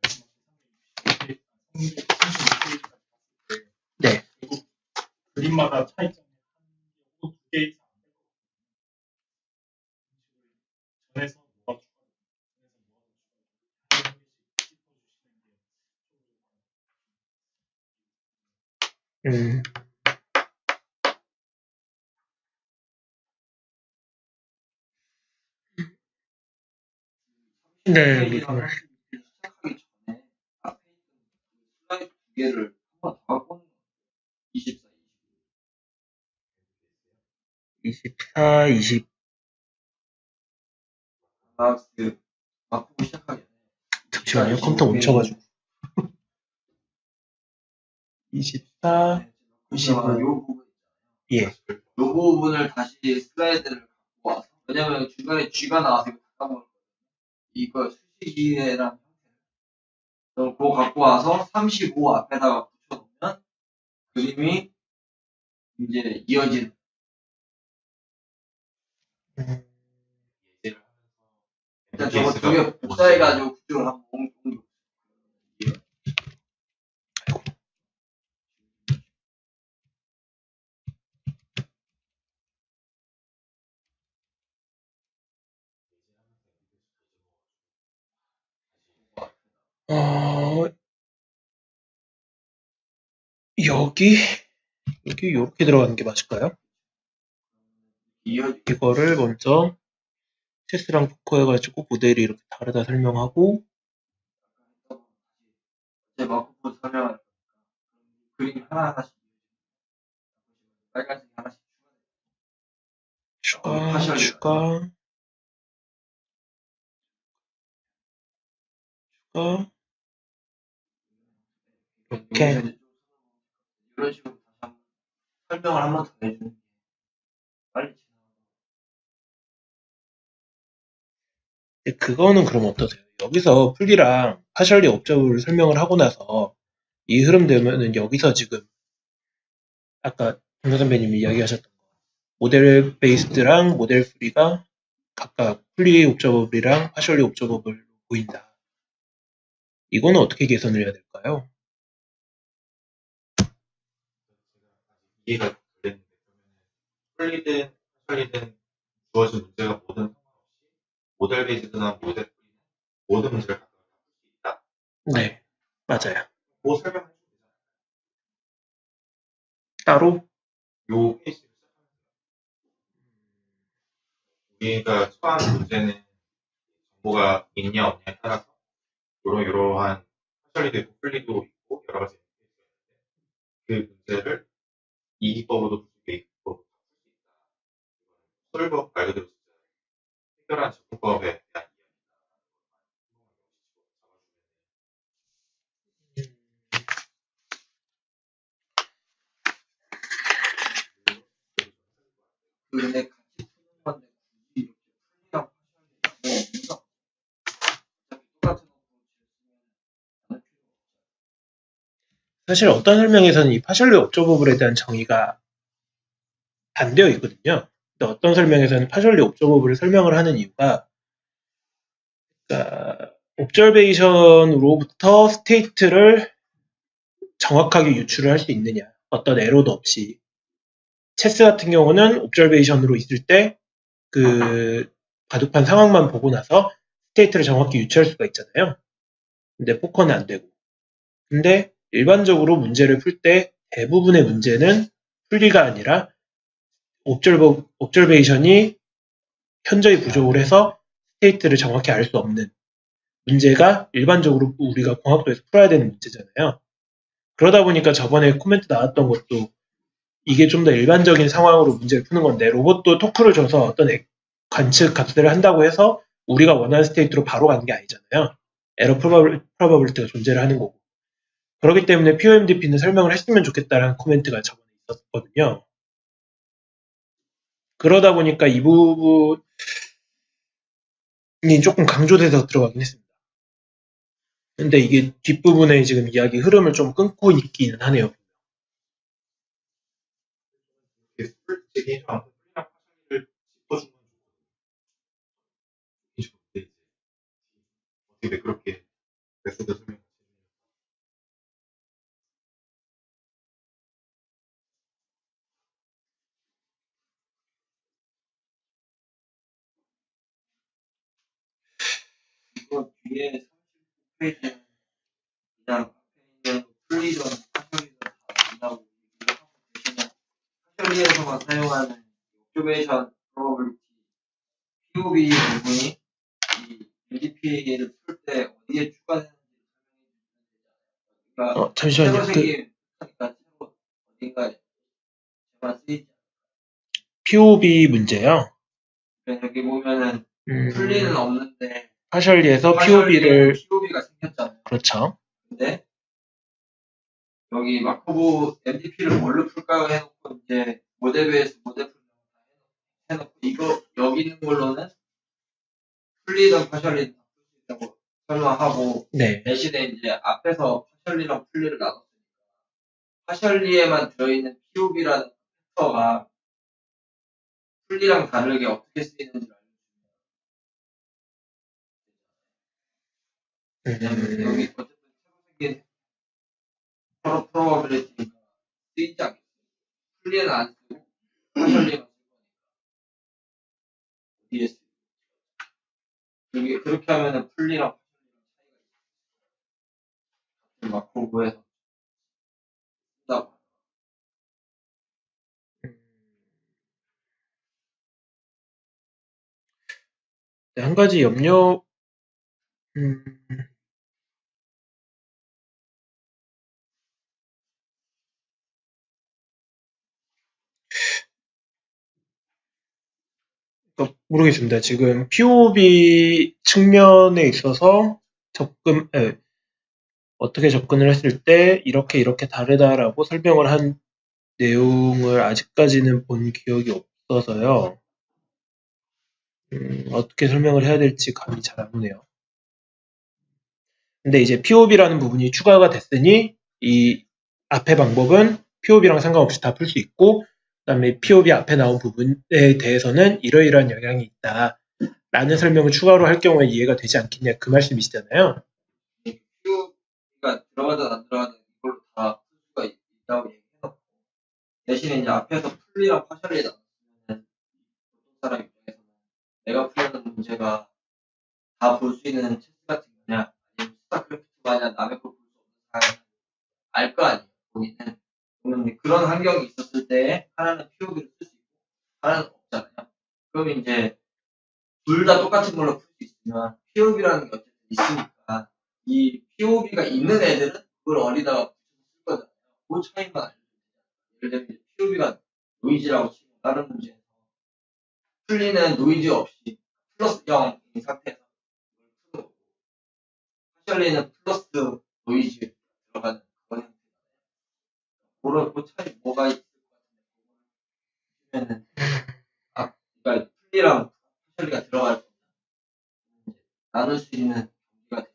말씀하신 335페이지까지 갔을 때 네. 결국 그림마다 차이점이 한 개 이상 안 될 것 같아요. 전에서 뭐가 추가되고 전에서 뭐가 더 추가되고 한 개씩 짚어주시는 게 음. 네. 페이지랑 시작하기 전에 앞에 있던 그 슬라이드 두 개를 한번 더 갖고 오는 거예요. 24, 24, 20. 그 바꾸고 시작하기 전에 잠시만요. 컴퓨터 멈춰가지고. 24, 25. 요 부분 예. 요 부분을 다시 슬라이드를 갖고 와서 왜냐면 중간에 G가 나와서 이거 다 까먹을 거예요. 이거 수식이랑 형태. 그럼 그거 갖고 와서 35 앞에다가 붙여놓으면 그림이 이제 이어지는. 일단 저거 두 개 복사해가지고 그쪽으로 한번 옮겨. 여기 이렇게 들어가는 게 맞을까요? 이거를 먼저 체스랑 포커해가지고 모델이 이렇게 다르다 설명하고, 이제 마크포 설명할 거니까 그림이 하나하나씩 빨간색 하나씩 추가, 이렇게. 이런 식으로 다시 한번 설명을 한 번 더 해주는 게 빨리 지나가고. 그거는 그럼 어떠세요? 여기서 풀리랑 파셜리 옵저버를 설명을 하고 나서 이 흐름 되면은 여기서 지금 아까 동료 선배님이 이야기하셨던 거 모델 베이스드랑 모델 프리가 각각 풀리 옵저버블이랑 파셜리 옵저버블로 보인다. 이거는 어떻게 개선을 해야 될까요? 이해가 되는데 풀리든 파셜리든 주어진 문제가 뭐든 상관없이 모델 베이스드나 모델 프리는 모든 문제를 갖다 풀 수 있다. 네, 맞아요. 그 설명을 해주면 되잖아요. 따로 요 페이지를 우리가 처한 문제는 정보가 있냐 없냐에 따라서 이러이러한 파셜리도 있고 풀리도 있고 여러 가지 그 문제를 이 기법으로도 풀 수 있고 이 기법으로도 풀 수 있다. 솔버 말 그대로 진짜 해결한 접근법에 대한 근데 같이 푸는 건데 굳이 이렇게 풀리랑 파셜리랑 뭐 어차피 똑같은 거 보여주면 사실 어떤 설명에서는 이 파셜리 옵저버블에 대한 정의가 안 되어 있거든요. 근데 어떤 설명에서는 파셜리 옵저버블을 설명을 하는 이유가 그러니까 옵저베이션으로부터 스테이트를 정확하게 유출을 할 수 있느냐. 어떤 에러도 없이. 체스 같은 경우는 옵저베이션으로 있을 때 그 바둑판 상황만 보고 나서 스테이트를 정확히 유추할 수가 있잖아요. 근데 포커는 안 되고. 근데 일반적으로 문제를 풀 때 대부분의 문제는 풀리가 아니라 옵저베이션이 현저히 부족을 해서 스테이트를 정확히 알 수 없는 문제가 일반적으로 우리가 공학도에서 풀어야 되는 문제잖아요. 그러다 보니까 저번에 코멘트 나왔던 것도 이게 좀 더 일반적인 상황으로 문제를 푸는 건데 로봇도 토크를 줘서 어떤 관측 값들을 한다고 해서 우리가 원하는 스테이트로 바로 가는 게 아니잖아요. 에러 프로바빌리티가 존재를 하는 거고. 그렇기 때문에 POMDP는 설명을 했으면 좋겠다라는 코멘트가 저번에 있었거든요. 그러다 보니까 이 부분이 조금 강조돼서 들어가긴 했습니다. 근데 이게 뒷부분에 지금 이야기 흐름을 좀 끊고 있기는 하네요. 제 개인적으로 아무튼 풀리랑 파셜리를 짚어주면 좋은데 어떻게 그렇게 메소드 설명 이거 뒤에 39페이지는 그냥 앞에 있는 풀리던 파셜리던 다 안다고 얘기를 하고 대신에 파셜리에서만 사용하는 옵저베이션 프로버빌리티 POV 부분이 이 MDP를 풀 때 어디에 추가되는지 설명해 주시면 되잖아요. 그러니까 잠시만요. 새로 생긴 하니까 새로 어딘가에 제만 쓰이지 POB 문제요. 않아요. 여기 보면은 풀리는 없는데 파셜리에서 파셜리에는 POB를 POV가 생겼잖아요. 그렇죠. 근데 여기 마커브 MDP를 뭘로 풀까요 해놓고 이제 모델 베이스 모델 풀 해놓고 이거 여기 있는 걸로는 풀리든 파셜리든 풀수 있다고 설명하고 네. 대신에 이제 앞에서 파셜리랑 풀리를 나눴으니까 파셜리에만 들어있는 POV라는 팩터가 풀리랑 다르게 어떻게 쓰이는지 알려주면 여기 어쨌든 새로 생긴 프로버빌리티니까 쓰이지 않겠어요. 풀리는 안 쓰고 파셜리만 쓸 거니까 어디에 쓰고 여기 그렇게 하면은 풀리랑 파셜리랑 차이가 있어요. 마크로브에서 쓴다고. 네, 한 가지 염려, 모르겠습니다. 지금 POB 측면에 있어서 어떻게 접근을 했을 때 이렇게 다르다라고 설명을 한 내용을 아직까지는 본 기억이 없어서요. 어떻게 설명을 해야 될지 감이 잘 안 오네요. 근데 이제 POB라는 부분이 추가가 됐으니 이 앞에 방법은 POB랑 상관없이 다 풀 수 있고 그다음에 POB 앞에 나온 부분에 대해서는 이러이러한 영향이 있다. 라는 설명을 추가로 할 경우에 이해가 되지 않겠냐 그 말씀이시잖아요. POB가 들어가든 안 들어가든 이걸로 다 풀 수가 있다고 얘기해서 대신에 이제 앞에서 풀리랑 파셜이 나왔으면 보통 사람 입장에서는 내가 풀려는 문제가 다 볼 수 있는 체스 같은 거냐 아니면 스타크래프트 마냥 남의 걸 볼 수 없는 사람은 알 거 아니에요. 거기는 그러면 그런 환경이 있었을 때 하나는 POB를 쓸 수 있고 하나는 없잖아요. 그럼 이제 둘 다 똑같은 걸로 풀 수 있으면 POB라는 게 어쨌든 있으니까 이 POB가 있는 애들은 그걸 어디다가 쓸 거잖아요. 그 차이만 알려주면 예를 들면 POB가 노이즈라고 치면 다른 문제에서 풀리는 노이즈 없이 플러스 0인 상태에서 푸는 거고 파셜리는 플러스 노이즈 들어가는 그런 형태잖아요. 그런 그 차이 뭐가 있을 것 같은데 그러니까 풀리랑 파셜리가 들어갈 거 나눌 수 있는 경기가 되죠.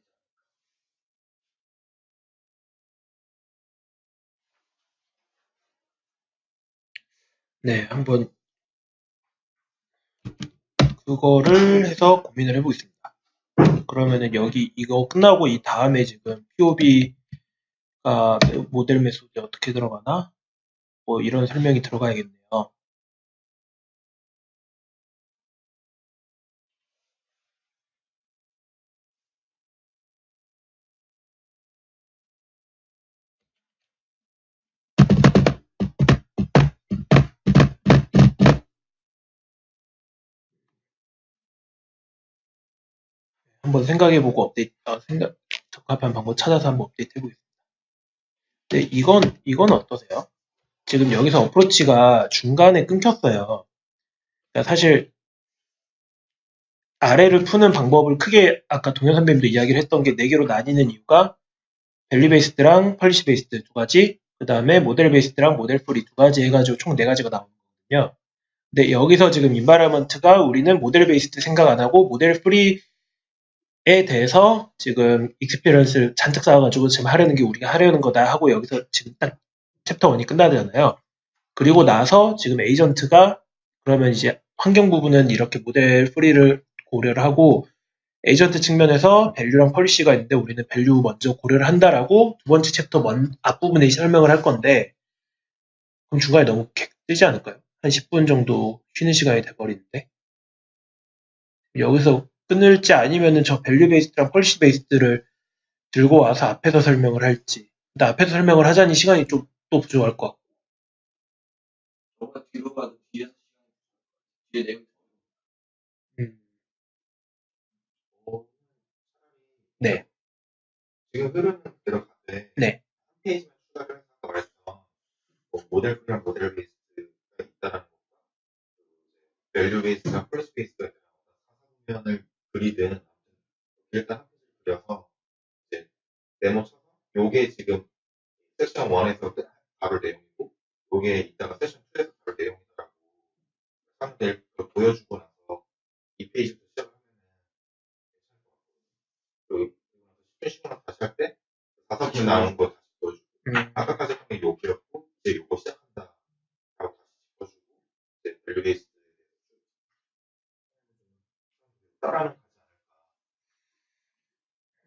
네, 한번 그거를 해서 고민을 해보겠습니다. 그러면은 여기 이거 끝나고 이 다음에 지금 POB가 모델 메소드에 어떻게 들어가나? 뭐 이런 설명이 들어가야겠네요. 한번 생각해보고 적합한 방법 찾아서 한번 업데이트 해보겠습니다. 근데 이건 어떠세요? 지금 여기서 어프로치가 중간에 끊겼어요. 그러니까 사실 아래를 푸는 방법을 크게 아까 동현 선배님도 이야기를 했던 게 4개로 나뉘는 이유가 밸류 베이스드랑 펄리시 베이스드 2가지, 그 다음에 모델 베이스드랑 모델 프리 2가지 해가지고 총 4가지가 나오는 거거든요. 근데 여기서 지금 인바이러먼트가 우리는 모델 베이스드 생각 안 하고 모델 프리에 대해서 지금 익스피리언스를 잔뜩 쌓아가지고 지금 하려는 게 우리가 하려는 거다 하고 여기서 지금 딱 챕터 1이 끝나잖아요. 그리고 나서 지금 에이전트가 그러면 이제 환경 부분은 이렇게 모델 프리를 고려를 하고 에이전트 측면에서 밸류랑 펄리시가 있는데 우리는 밸류 먼저 고려를 한다라고 두 번째 챕터 앞부분에 설명을 할 건데 그럼 중간에 너무 뜨지 않을까요? 한 10분 정도 쉬는 시간이 돼버리는데 여기서 끊을지 아니면은 저 밸류 베이스드랑 펄리시 베이스드를 들고 와서 앞에서 설명을 할지 근데 앞에서 설명을 하자니 시간이 좀 또 부족할 것 같고 저가 뒤로 가도 뒤에서 뒤에 내용 네. 지금 흐름은 그대로 가되 네. 한 페이지만 추가를 해서 아까 말했던 뭐 모델 프리랑 모델 베이스가 있다는 것과 밸류 베이스랑 펄리시 베이스가 있다는 것과 사상면을 그리든 일단 한 페이지를 그려서 이제 네모 쳐서 요게 지금 세션 1에서 다룰 내용이고 요게 이따가 세션 2에서 다룰 내용이라고 상대를 보여주고 나서 이 페이지부터 시작을 하면은 괜찮을 것 같거든요. 그리고 다시 할 때 4사분에 나오는 거 다시 보여주고 아까까지 했던 게 요기였고 이제 요거 시작한다 라고 다시 짚어주고 이제 밸류 베이스 따라하면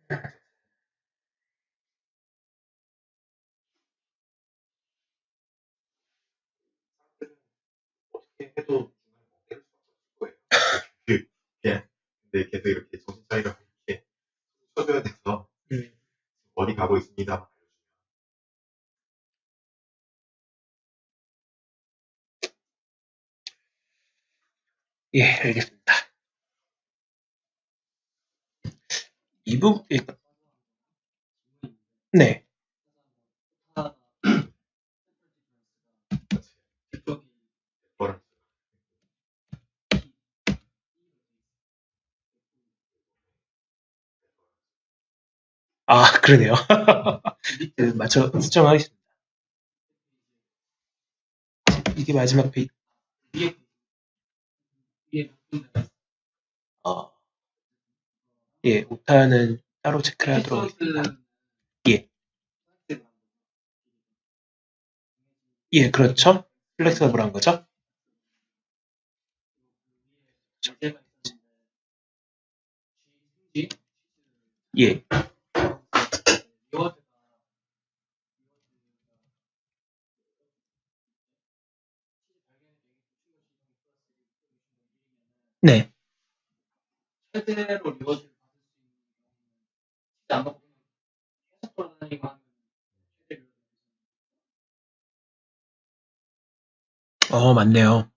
가지 않을까. 어떻게 해도 중간에 멍 때릴 수밖에 없을 거예요. 그냥 근데 계속 이렇게 정신 차리라고 이렇게 쳐줘야 돼서 어디 가고 있습니다. 예, 알겠습니다. 이 부분, 네. 아, 그러네요. 맞춰 수정하겠습니다. 이게 마지막 페이지. 예, 오타는 따로 체크를 하도록 하겠습니다. 에피소드는 예. 예, 그렇죠. 플렉서블한 거죠. 예. 네. 최대로 리워드를 받을 수 있는 경우는 진짜 안 먹고 계속 돌아다니고 하면 최대 리워드. 맞네요.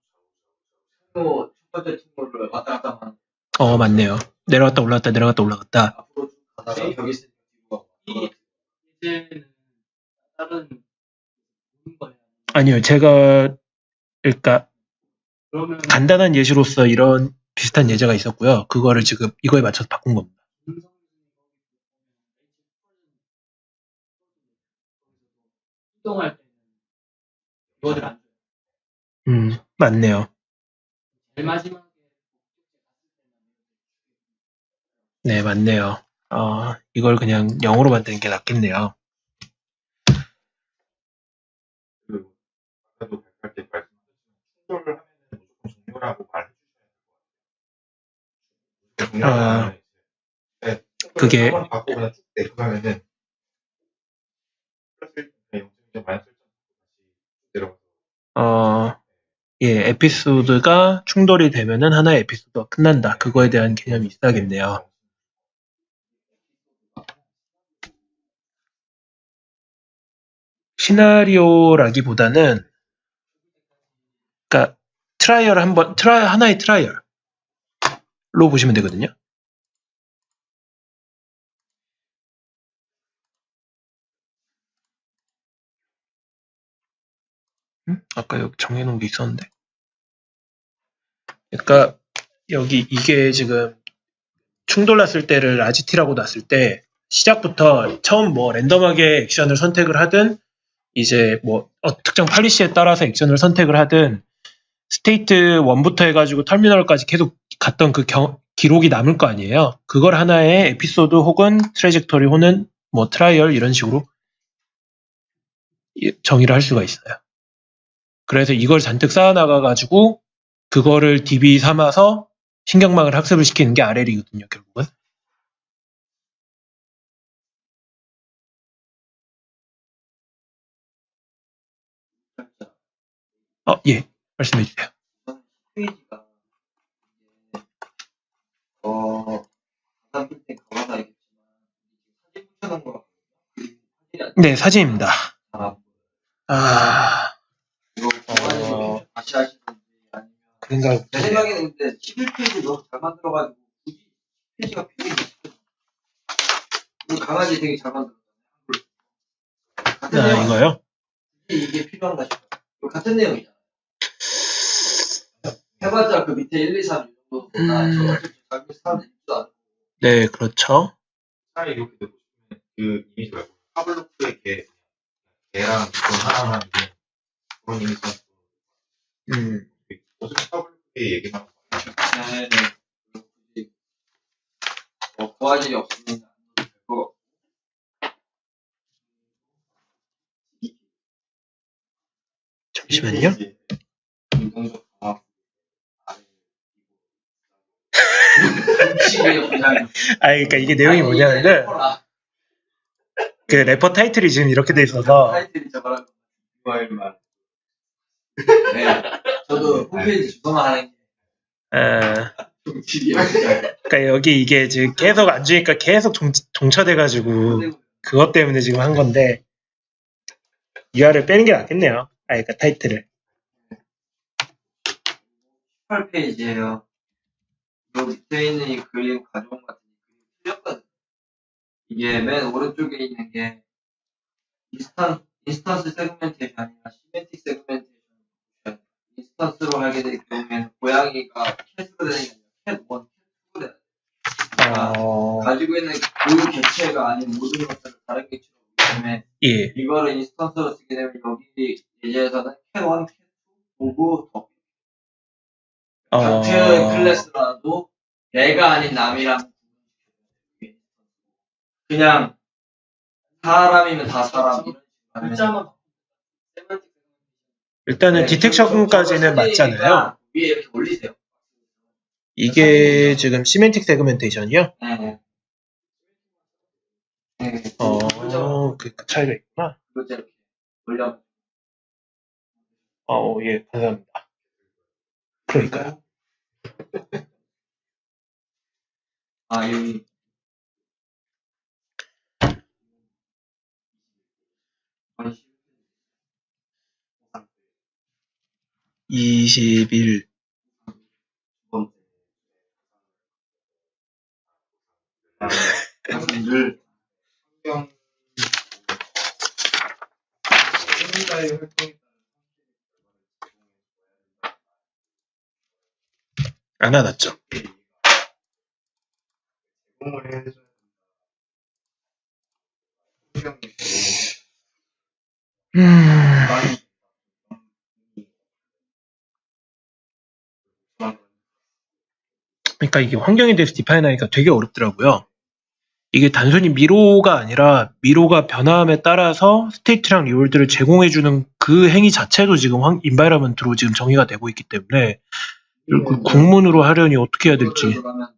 또 첫 번째 친구를 왔다 갔다 하면 맞네요. 내려갔다 올라갔다 내려갔다 올라갔다. 앞으로 쭉 가다가 벽이 있으니까 뒤로 가고. 이제는 다른 보는 거예요. 아니요, 제가 그러니까 그러면 간단한 예시로서 이런 비슷한 예제가 있었고요. 그거를 지금 이거에 맞춰서 바꾼 겁니다. 운동할 때는 리워드를 안 줘요. 맞네요. 제일 마지막에 네, 맞네요. 이걸 그냥 0으로 만드는 게 낫겠네요. 그 아까도 발표할 때 말씀하셨지만 충돌을 하면은 무조건 종료라고 말해주셔야 될 것 같아요. 종료하면 이제 그게- 한번 받고 그냥 쭉 내려가면은 플러스 0.1 마이너스 1점 다시 내려가서 예, 에피소드가 충돌이 되면은 하나의 에피소드가 끝난다. 그거에 대한 개념이 있어야겠네요. 시나리오라기보다는, 그러니까 트라이얼 하나의 트라이얼로 보시면 되거든요. 아까 여기 정해놓은 게 있었는데. 그러니까 여기 이게 지금 충돌 났을 때를 RGT라고 놨을 때 시작부터 처음 뭐 랜덤하게 액션을 선택을 하든 이제 뭐 특정 팔리시에 따라서 액션을 선택을 하든 스테이트 1부터 해가지고 터미널까지 계속 갔던 그 기록이 남을 거 아니에요. 그걸 하나의 에피소드 혹은 트래젝토리 혹은 뭐 트라이얼 이런 식으로 정의를 할 수가 있어요. 그래서 이걸 잔뜩 쌓아나가가지고 그거를 DB 삼아서 신경망을 학습을 시키는 게 RL이거든요, 결국은. 예, 말씀해 주세요. 페이지가 가상 때 가마다 있겠지만 사진 붙여놓은 거랑 사진이 안 네, 사진입니다. 이거 보관해서 다시 하시는지 아니면 그런가. 제 생각에는 근데 11페이지 너무 잘 만들어가지고 굳이 페이지가 필요해. 강아지 되게 잘 만들었잖아요. 같은 내용 이거요? 이게 필요한가 싶어요. 이거 같은 내용이잖아요. 해봤자 그 밑에 1, 2, 3 이 정도나 어차피 자기 사람들 입도 안 네, 그렇죠. 차라리 이렇게 보시면 그 이미지 말고 파블로프의 개랑 그런 하나만 있는 그런 이미지가 어차피 파블로프의 얘기만 하고 네, 굳이 구할 일이 없으면 안 넣어도 될 것 같고. 잠시만요. 인동적 강화. 그냥 그러니까 이게 내용이 뭐냐면은 그 래퍼 타이틀이 지금 이렇게 돼 있어서 타이틀이 저거랑 URL만. 네, 저도 홈페이지 주소만 하는 게 좀 질이에요. 그러니까 여기 이게 지금 계속 안 주니까 계속 종쳐돼가지고 그것 때문에 지금 한 건데 URL 빼는 게 낫겠네요. 그러니까 타이틀을. 18페이지에요. 요 밑에 있는 이 그림 가져온 것 같은 그림 틀렸거든요. 이게 맨 오른쪽에 있는 게 인스턴스 세그멘테이션이 아니라 시멘틱 세그멘테이션. 인스턴스로 하게 될 경우에는 고양이가 캣으로 되는 게 아니라 캣 1, 캣 2로 돼요. 가지고 있는 그 개체가 아닌 모든 것들을 다른 개체로 보기 때문에 예. 이거를 인스턴스로 쓰게 되면 여기 예제에서는 캣 1, 캣 2, 오브 더 같은 클래스라도 내가 아닌 남이랑 그냥 사람이면 다 사람. 글자만 일단은 네, 디텍션까지는 저거 맞잖아요. 쓰니까 위에 이렇게 올리세요. 이게 지금 시멘틱 세그멘테이션이요? 네. 네. 그 차이가 있구나. 그거 이렇게 올려. 예, 감사합니다. 그러니까요. 아, 여기. 아니, 21. 늘 환경 행위자의 활동에 안 와닿죠? 제공을 해줘야 된다. 환경이 그러니까 이게 환경에 대해서 디파인하니까 되게 어렵더라고요. 이게 단순히 미로가 아니라 미로가 변화함에 따라서 스테이트랑 리월드를 제공해주는 그 행위 자체도 지금 인바이러먼트로 지금 정의가 되고 있기 때문에 그 국문으로 하려니 어떻게 해야 될지. 그러면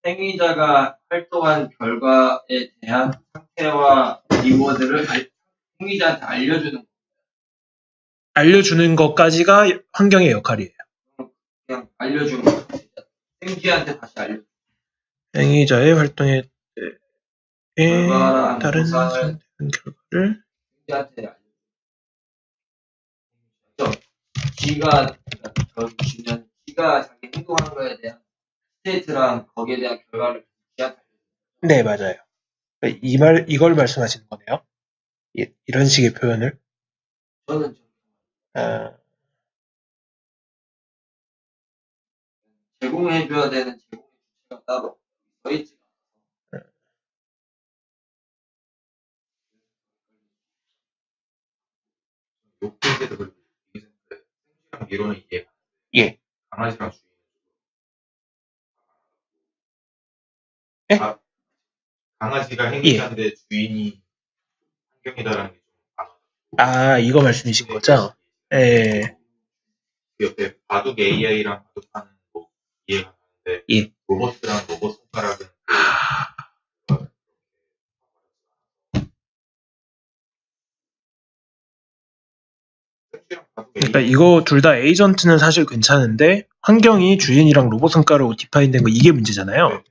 행위자가 활동한 결과에 대한 상태와 리워드를 행위자한테 알려주는 것까지가 환경의 역할이에요. 그냥 알려주는 거. 행위자한테 다시 알려주는 행위자의 활동에 결과랑 따른 보상을 선택한 결과를 행위자한테 알려주는 쥐가 주면 쥐가 자기 행동하는 거에 대한 스테이트랑 거기에 대한 결과를 쥐한테 네, 맞아요. 이걸 말씀하시는 거네요. 이런 식의 표현을. 저는 제공해줘야 되는 제공의 주체가 따로 써있지. 욕들게도 그렇고 생쥐랑 미로는 이해. 예. 강아지랑 주인. 예? 강아지가 행위자인데 주인이 환경이다라는 게 좀 이거 말씀이신 거죠? 예. 그 옆에 바둑 AI랑 바둑하는 거 이해가 가는데 예. 로봇이랑 로봇 손가락은 그러니까 이거 둘 다 에이전트는 사실 괜찮은데 환경이 주인이랑 로봇 손가락으로 디파인된 거 이게 문제잖아요.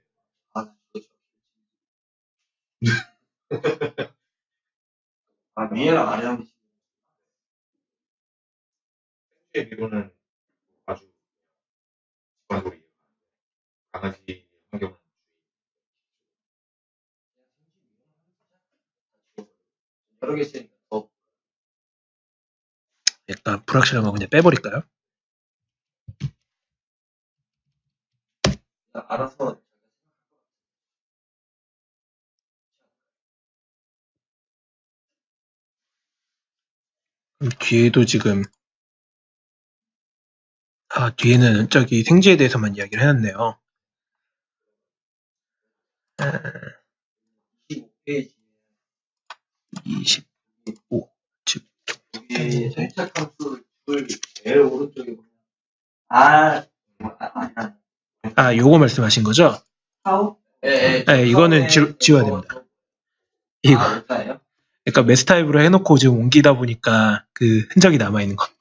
네. 위에랑 아래랑 생쥐의 미로는 아주 직관적으로 이해가 가는데 강아지 환경은 여러 개 있으니까 더 약간 불확실한 거 그냥 빼버릴까요? 알아서 뒤에도 지금 뒤에는 저기 생쥐에 대해서만 이야기를 해놨네요. 25페이지 25. 즉 여기 선착 함수 줄 제일 오른쪽에 보면 요거 말씀하신 거죠? 하우? 네, 이거는 지워야 됩니다. 이거. 숫자예요? 그러니까 메스 타입으로 해놓고 지금 옮기다 보니까 그 흔적이 남아있는 겁니다.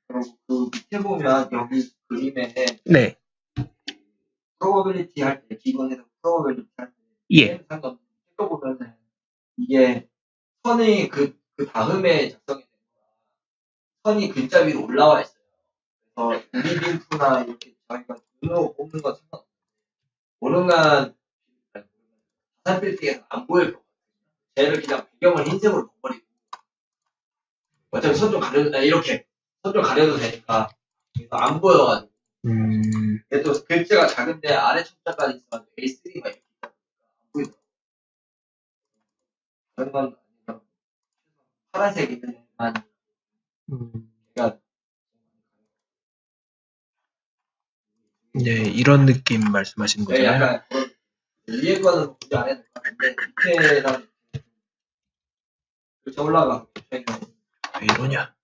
그리고 그 밑에 보면 여기 그림에 네. 프로버빌리티 할 때 기본에서 프로버빌리티 할 때 예. 보면은 이게 선이 그 다음에 작성이 된 거야. 선이 글자 위로 올라와 있어요. 그래서 우리빈프나 이렇게 저희가 눈으로 뽑는 건 상관없어요. 오른간 자산 빌딩에서 안 보일 거거든요. 쟤를 그냥 배경을 흰색으로 바꿔버리고 어차피 선 좀 가려도 이렇게 선 좀 가려도 되니까 그래서 안 보여가지고 그래도 글자가 작은데 아래 첨자까지 있어가지고 A3가 이렇게 있다 보니까 안 보이더라고요. 그런 건 아니라 파란색이만 그러니까 네, 이런 느낌 말씀하시는 네, 거잖아요. 약간 그런 위에 거는 굳이 안 해도 될 것 같은데 밑에랑 이렇게 올라가. 왜 이러냐?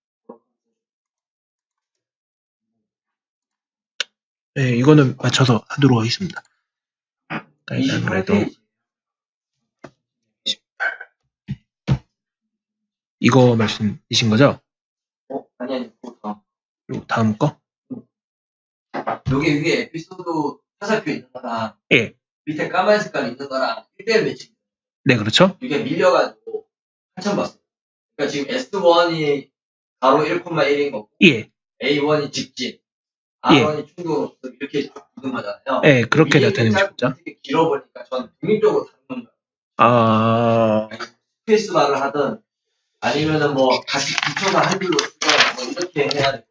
네, 이거는 맞춰서 하도록 하겠습니다. 일단 그래도 28페이지. 이거 말씀이신 거죠? 아니, 그거 요 다음 거? 여기 위에 에피소드 화살표 있는 거랑 예. 밑에 까만 색깔 있는 거랑 1대1 매치. 네, 그렇죠. 이게 밀려가지고 한참 봤어요. 그러니까 지금 S1이 가로 1,1인 거고 예. A1이 직진, 예. R1이 충돌 이렇게 붙는 거잖아요. 네, 그렇게 위에 나타내고 짧고 싶죠. 밑에 길어 보니까 전 독립적으로 다른 거예요. 아, 스페이스 바를 하든 아니면은 뭐 다시 붙여서 한 줄로 쓰거나 뭐 이렇게 해야 돼.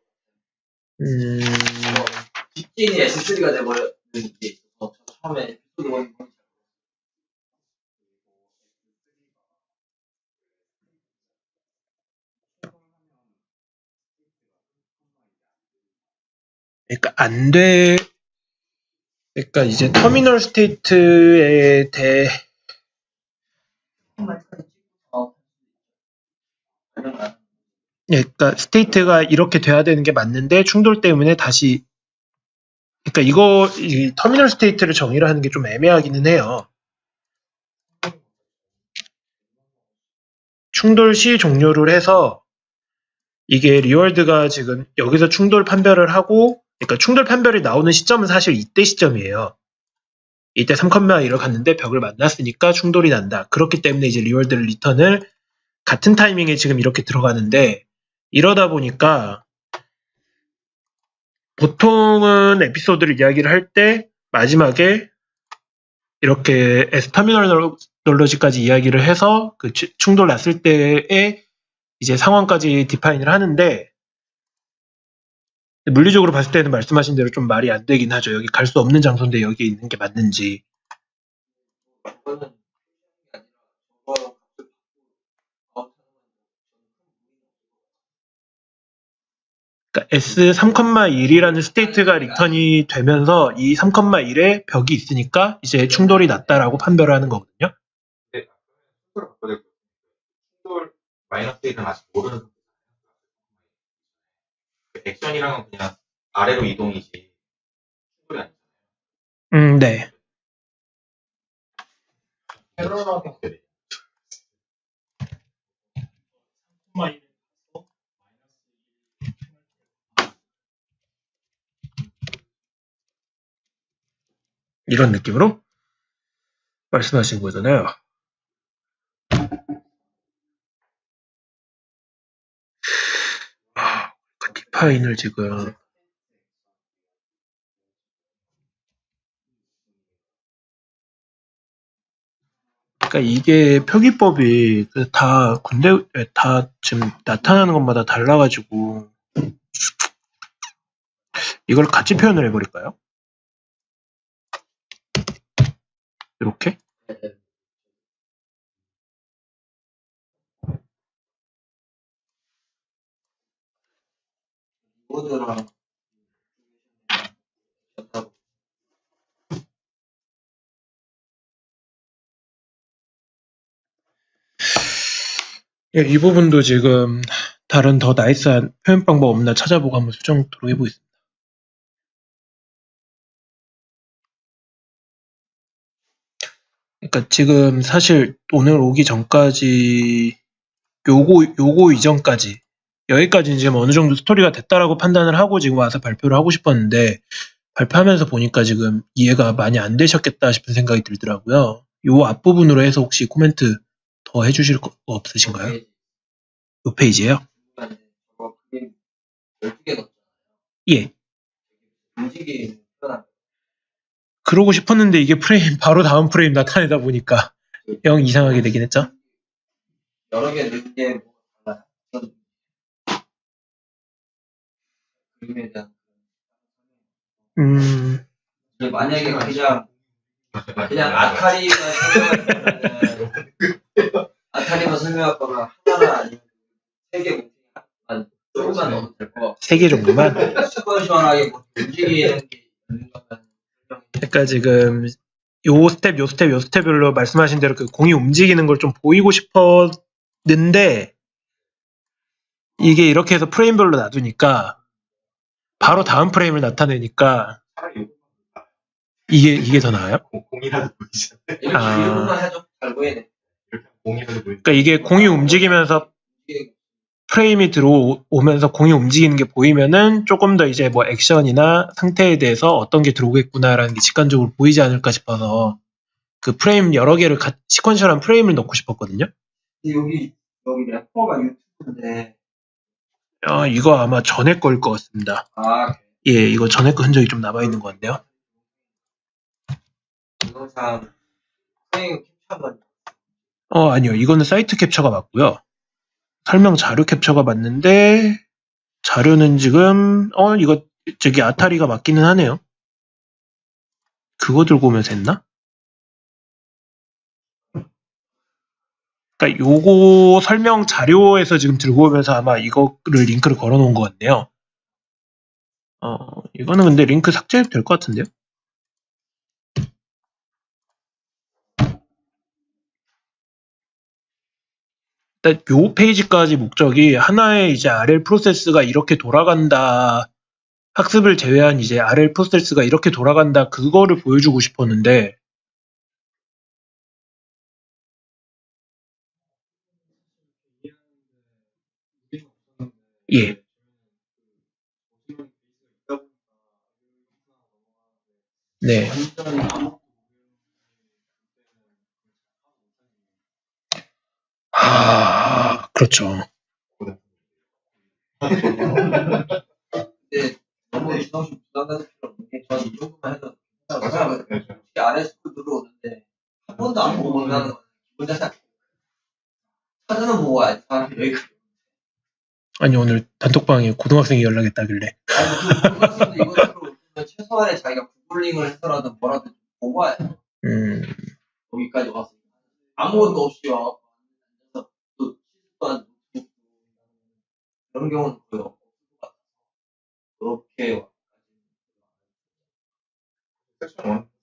직진이 S3가 돼버리는 게 있어서 처음에 에피소드 1이 그러니까 안 돼. 그러니까 이제 터미널 스테이트에 대해 그러니까 스테이트가 이렇게 돼야 되는 게 맞는데 충돌 때문에 다시 그러니까 이 터미널 스테이트를 정의를 하는 게 좀 애매하기는 해요. 충돌 시 종료를 해서 이게 리월드가 지금 여기서 충돌 판별을 하고 그러니까 충돌 판별이 나오는 시점은 사실 이때 시점이에요. 이때 3,1을 갔는데 벽을 만났으니까 충돌이 난다. 그렇기 때문에 이제 리월드 리턴을 같은 타이밍에 지금 이렇게 들어가는데 이러다 보니까 보통은 에피소드를 이야기를 할 때 마지막에 이렇게 S터미널로지까지 이야기를 해서 그 충돌 났을 때의 이제 상황까지 디파인을 하는데 물리적으로 봤을 때는 말씀하신 대로 좀 말이 안 되긴 하죠. 여기 갈 수 없는 장소인데 여기 있는 게 맞는지. 그거는 아니라 저거 그러니까 S3,1이라는 스테이트가 리턴이 되면서 이 3,1에 벽이 있으니까 이제 충돌이 났다라고 판별을 하는 거거든요. 근데 충돌을 바꿔야 될 것 같아요. 충돌 마이너스 1은 아직 모르는 상태잖아요. 액션이랑은 그냥 아래로 이동이지 충돌이 아니잖아요. 네. 테러하게 어떻게 돼? 이런 느낌으로 말씀하신 거잖아요. 그 디파인을 지금 그러니까 이게 표기법이 다 다 지금 나타나는 것마다 달라가지고 이걸 같이 표현을 해버릴까요? 이렇게? 모드랑 예, 이 부분도 지금 다른 더 나이스한 표현 방법 없나 찾아보고 한번 수정토록 해보겠습니다. 그러니까 지금 사실 오늘 오기 전까지 요거 이전까지 여기까지는 지금 어느 정도 스토리가 됐다라고 판단을 하고 지금 와서 발표를 하고 싶었는데 발표하면서 보니까 지금 이해가 많이 안 되셨겠다 싶은 생각이 들더라고요. 요 앞부분으로 해서 혹시 코멘트 더 해주실 거 없으신가요? 요 페이지에요? 저거 그림 12개 넣었잖아요. 예. 움직이는 표현한 그러고 싶었는데 이게 프레임 바로 다음 프레임 나타내다 보니까 영 이상하게 되긴 했죠. 여러 개 넣은 게 뭐가 달라요. 그림에 대한 근데 만약에 그냥 아타리만 설명할 거면 하나나 아니면 3개 조금만 넣어도 될 거. 3개 정도만. 시원시원하게 움직이는 게 있는 거면 그러니까 지금 요 스텝, 요 스텝, 요 스텝별로 말씀하신 대로 그 공이 움직이는 걸 좀 보이고 싶었는데 이게 이렇게 해서 프레임별로 놔두니까 바로 다음 프레임을 나타내니까 차라리 요거 이게 더 나아요? 공이라도 보이잖아요. 이렇게 아. 이름만 해도 잘 보이네. 이렇게 공이라도 보이니까. 그러니까 이게 공이 움직이면서 이게 프레임이 들어오면서 공이 움직이는 게 보이면은 조금 더 이제 뭐 액션이나 상태에 대해서 어떤 게 들어오겠구나라는 게 직관적으로 보이지 않을까 싶어서 그 프레임 여러 개를 시퀀셜한 프레임을 넣고 싶었거든요. 여기 래퍼가 유튜브인데 이거 아마 전에 거일 것 같습니다. 아 예, 이거 전에 거 흔적이 좀 남아있는 것 같네요. 동영상 프레임 캡처한 아니요. 이거는 사이트 캡처가 맞고요. 설명 자료 capture가 맞는데 자료는 지금 이거 저기 아타리가 맞기는 하네요. 그거 들고 오면서 했나? 그러니까 요거 설명 자료에서 지금 들고 오면서 아마 이거를 링크를 걸어 놓은 것 같네요. 이거는 근데 링크 삭제해도 될 것 같은데요? 일단 요 페이지까지 목적이 하나의 이제 RL 프로세스가 이렇게 돌아간다. 학습을 제외한 이제 RL 프로세스가 이렇게 돌아간다. 그거를 보여주고 싶었는데 예. 네. 그렇죠. 근데 너무 지나시 부담되는 필요 없는 게 저는 이 정도만 해도 맞아요. 이게 RS도 들어오는데 한 번도 안 보고 본다는 건 기본 자체 사전은 보고 와야지 사람이 왜 그래. 아니 오늘 단톡방에 고등학생이 연락했다길래 아니 그 고등학생도 이것으로 최소한의 자기가 구글링을 해서라도 뭐라도 보고 와야 돼. 여기까지 와서 아무것도 없이 와서 또 시스도 안 듣고 그런 경우는 거의 없을 것 같아서 그렇게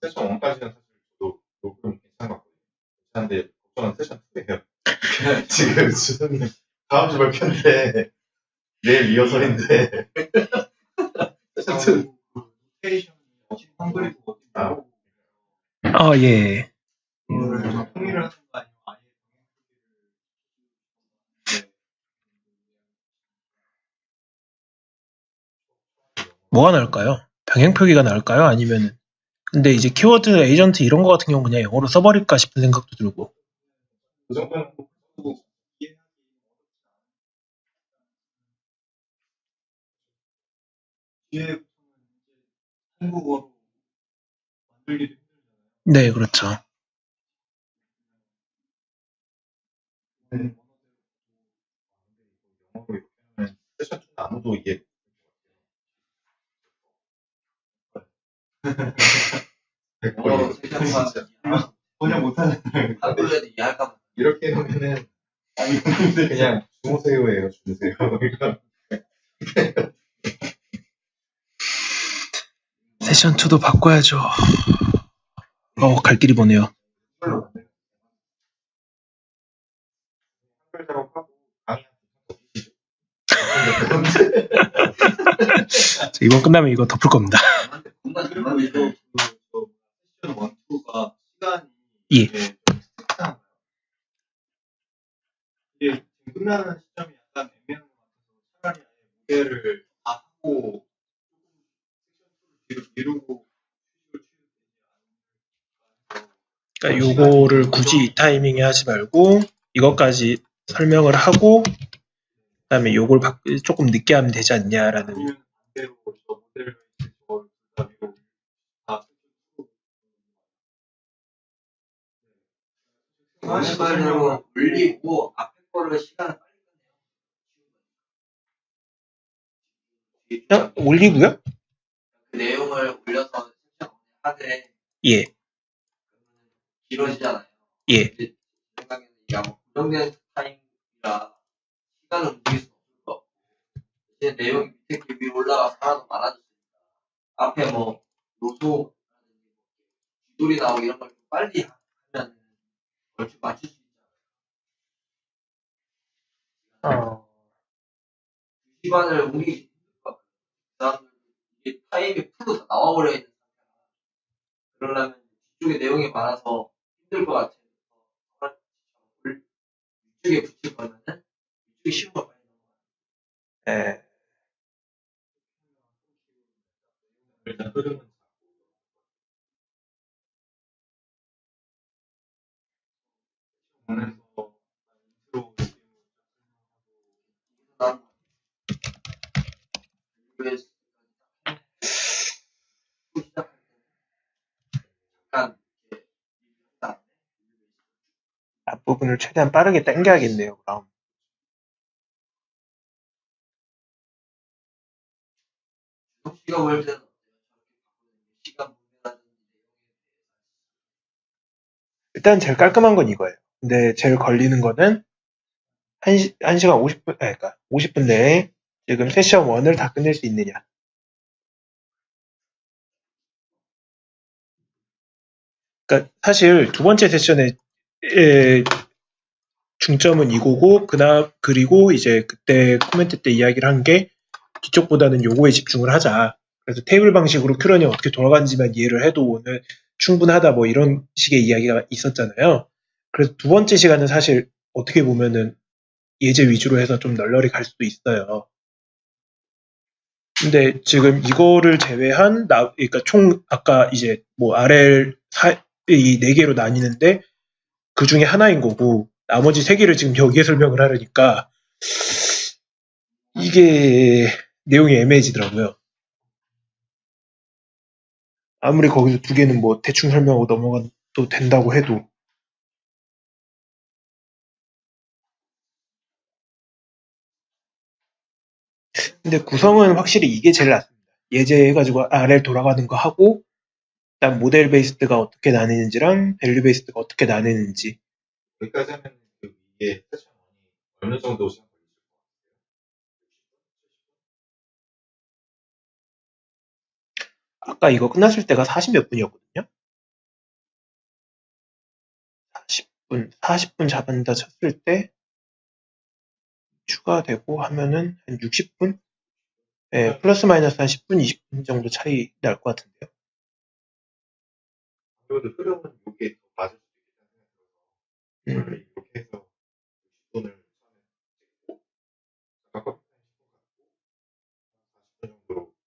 세션 1까지는 사실 저도 녹음 괜찮은 것 같거든요. 괜찮은데 걱정은 세션 2예요. 지금 수능이 다음 주 발표인데 내일 리허설인데 세션 2. 한글이고 예. 통일을 하는 거 아니면 아예 뭐가 나을까요? 병행 표기가 나을까요? 아니면 근데 이제 키워드 에이전트 이런 거 같은 경우 그냥 영어로 써버릴까 싶은 생각도 들고. 그 정도는 뒤에 한국어로 만들기도 네, 그렇죠. 영어로 이렇게 하면 세션 2는 아무도 이해 세션만 전혀 못하는 한글에도 이해할까 봐. 이렇게 하면은 아니 근데 그냥 주무세요예요. 주무세요. 세션 2도 바꿔야죠. 갈 길이 보네요. 한글 작업하고 강의 이번 끝나면 이거 덮을 겁니다. 겁나 잘 그리고 이거 만들죠. 세션 1, 2가 시간이 예. 이게 특이한가요? 이게 지금 끝나는 시점이 약간 애매한 것 같아서 차라리 아예 무게를 다 하고 뒤로 미루고 그러니까 요거를 굳이 이 타이밍에 하지 말고 이것까지 설명을 하고 그다음에 요걸 조금 늦게 하면 되지 않냐라는. 아니면 반대로 저 모델을 저걸 다 미루고 다 하는 말대로 올리고 앞에 거를 시간을 빨리 끝내요. 올리고요? 그 내용을 올려서 세션 하되 예. 길어지잖아요. 예. 제 생각에는 이게 아마 고정된 타임이라 시간을 움직일 수 없을 것 같고 이제 내용이 밑에 그 위로 올라가서 하나도 많아졌으니까 앞에 뭐 노소 빗돌이 나오고 이런 걸 좀 빨리 하면 얼추 맞출 수 있잖아요. 어, 시간을 옮기기 힘들 것 같아요. 그 사람들 이게 타임이 풀로 다 나와버려 있는 상태라 그러려면 뒤쪽에 내용이 많아서 힘들 것 같아요. 위쪽에 붙일 거면은 위쪽이 쉬운 거 빨리 넘어가요. 예. 일단 흐름은 보면서 인트로 난 그래서 시작할 때 약간 이렇게 일단 앞부분을 최대한 빠르게 당겨야겠네요, 그럼. 시간 볼 때는 시간 분배라든지 일단 제일 깔끔한 건 이거예요. 근데 제일 걸리는 거는 1시간 50분, 그러니까 50분 내에 지금 세션 1을 다 끝낼 수 있느냐. 그러니까 사실 두 번째 세션의 중점은 이거고, 그리고 이제 그때 코멘트 때 이야기를 한 게 뒤쪽보다는 요거에 집중을 하자. 그래서 테이블 방식으로 큐런이 어떻게 돌아가는지만 이해를 해도 오늘 충분하다 뭐 이런 식의 이야기가 있었잖아요. 그래서 두 번째 시간은 사실 어떻게 보면은 예제 위주로 해서 좀 널널히 갈 수도 있어요. 근데 지금 이거를 제외한 그러니까 총 아까 이제 뭐 RL 이 4개로 나뉘는데 그 중에 하나인 거고 나머지 3개를 지금 여기에 설명을 하려니까 이게 내용이 애매해지더라고요. 아무리 거기서 2개는 뭐 대충 설명하고 넘어가도 된다고 해도 근데 구성은 확실히 이게 제일 낫습니다. 예제해가지고 RL 돌아가는 거 하고 그다음 모델 베이스드가 어떻게 나뉘는지랑 밸류 베이스드가 어떻게 나뉘는지 여기까지 하면 그 위에 세션 1이 어느 정도 시간 걸리실 것 아까 이거 끝났을 때가 40 몇 분이었거든요. 40분 잡은다 쳤을 때 추가되고 하면은 한 60분? 네, 플러스 마이너스 한 10분, 20분 정도 차이 날 것 같은데요. 같아요. 그래도 흐름은 이게 더 맞을 수도 있겠다는 생각이 들어서 원래 이렇게 해서 60분을 처음에 찍고 아까 10분 갖고 40분 정도로 세션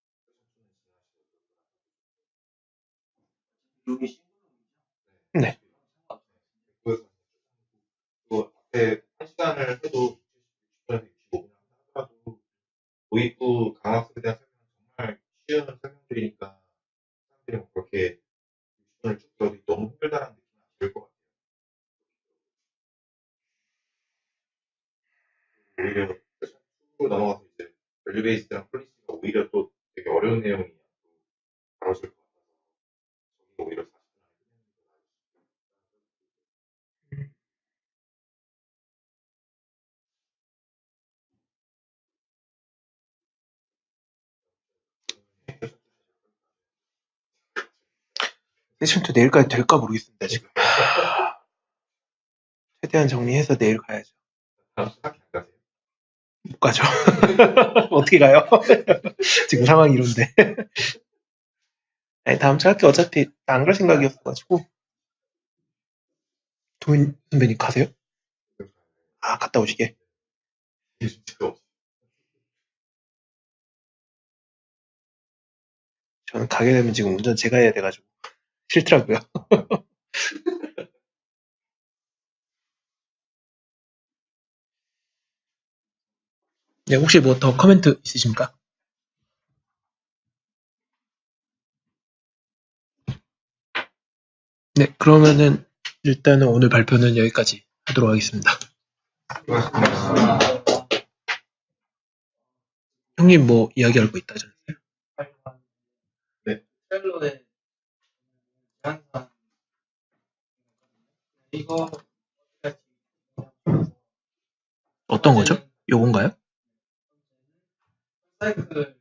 2는 여기 네. 그래서 또 앞에 1시간을 해도 60분에서 65분 하더라도 도입부 강학습에 대한 설명은 정말 쉬운 설명들이니까 사람들이 뭐 그렇게 60분을 쭉 들어도 너무 힘들다는 느낌은 안 들 것 같아요. 오히려 세션 2로 넘어가서 이제 밸류 베이스랑 폴리시가 오히려 또 되게 어려운 내용이 다뤄질 것 같아서 저기가 오히려 40분 안에 끝내는 게 세션 2 내일까지 될까 모르겠습니다, 지금. 최대한 정리해서 내일 가야죠. 다음 주 학기 안 가세요? 못 가죠. 어떻게 가요? 지금 상황이 이런데. 아니, 다음 주 학기 어차피 안 갈 생각이었어가지고. 도인 선배님 가세요? 아, 갔다 오시게. 진짜 없어요. 저는 가게 되면 지금 운전 제가 해야 돼가지고. 싫더라고요. 네, 혹시 뭐 더 코멘트 있으십니까? 네, 그러면은 일단은 오늘 발표는 여기까지 하도록 하겠습니다. 수고하셨습니다. 형님 뭐 이야기할 거 있다잖아요. 네. 셀로의 항상 이거 어떤 거죠? 요건가요? 사이클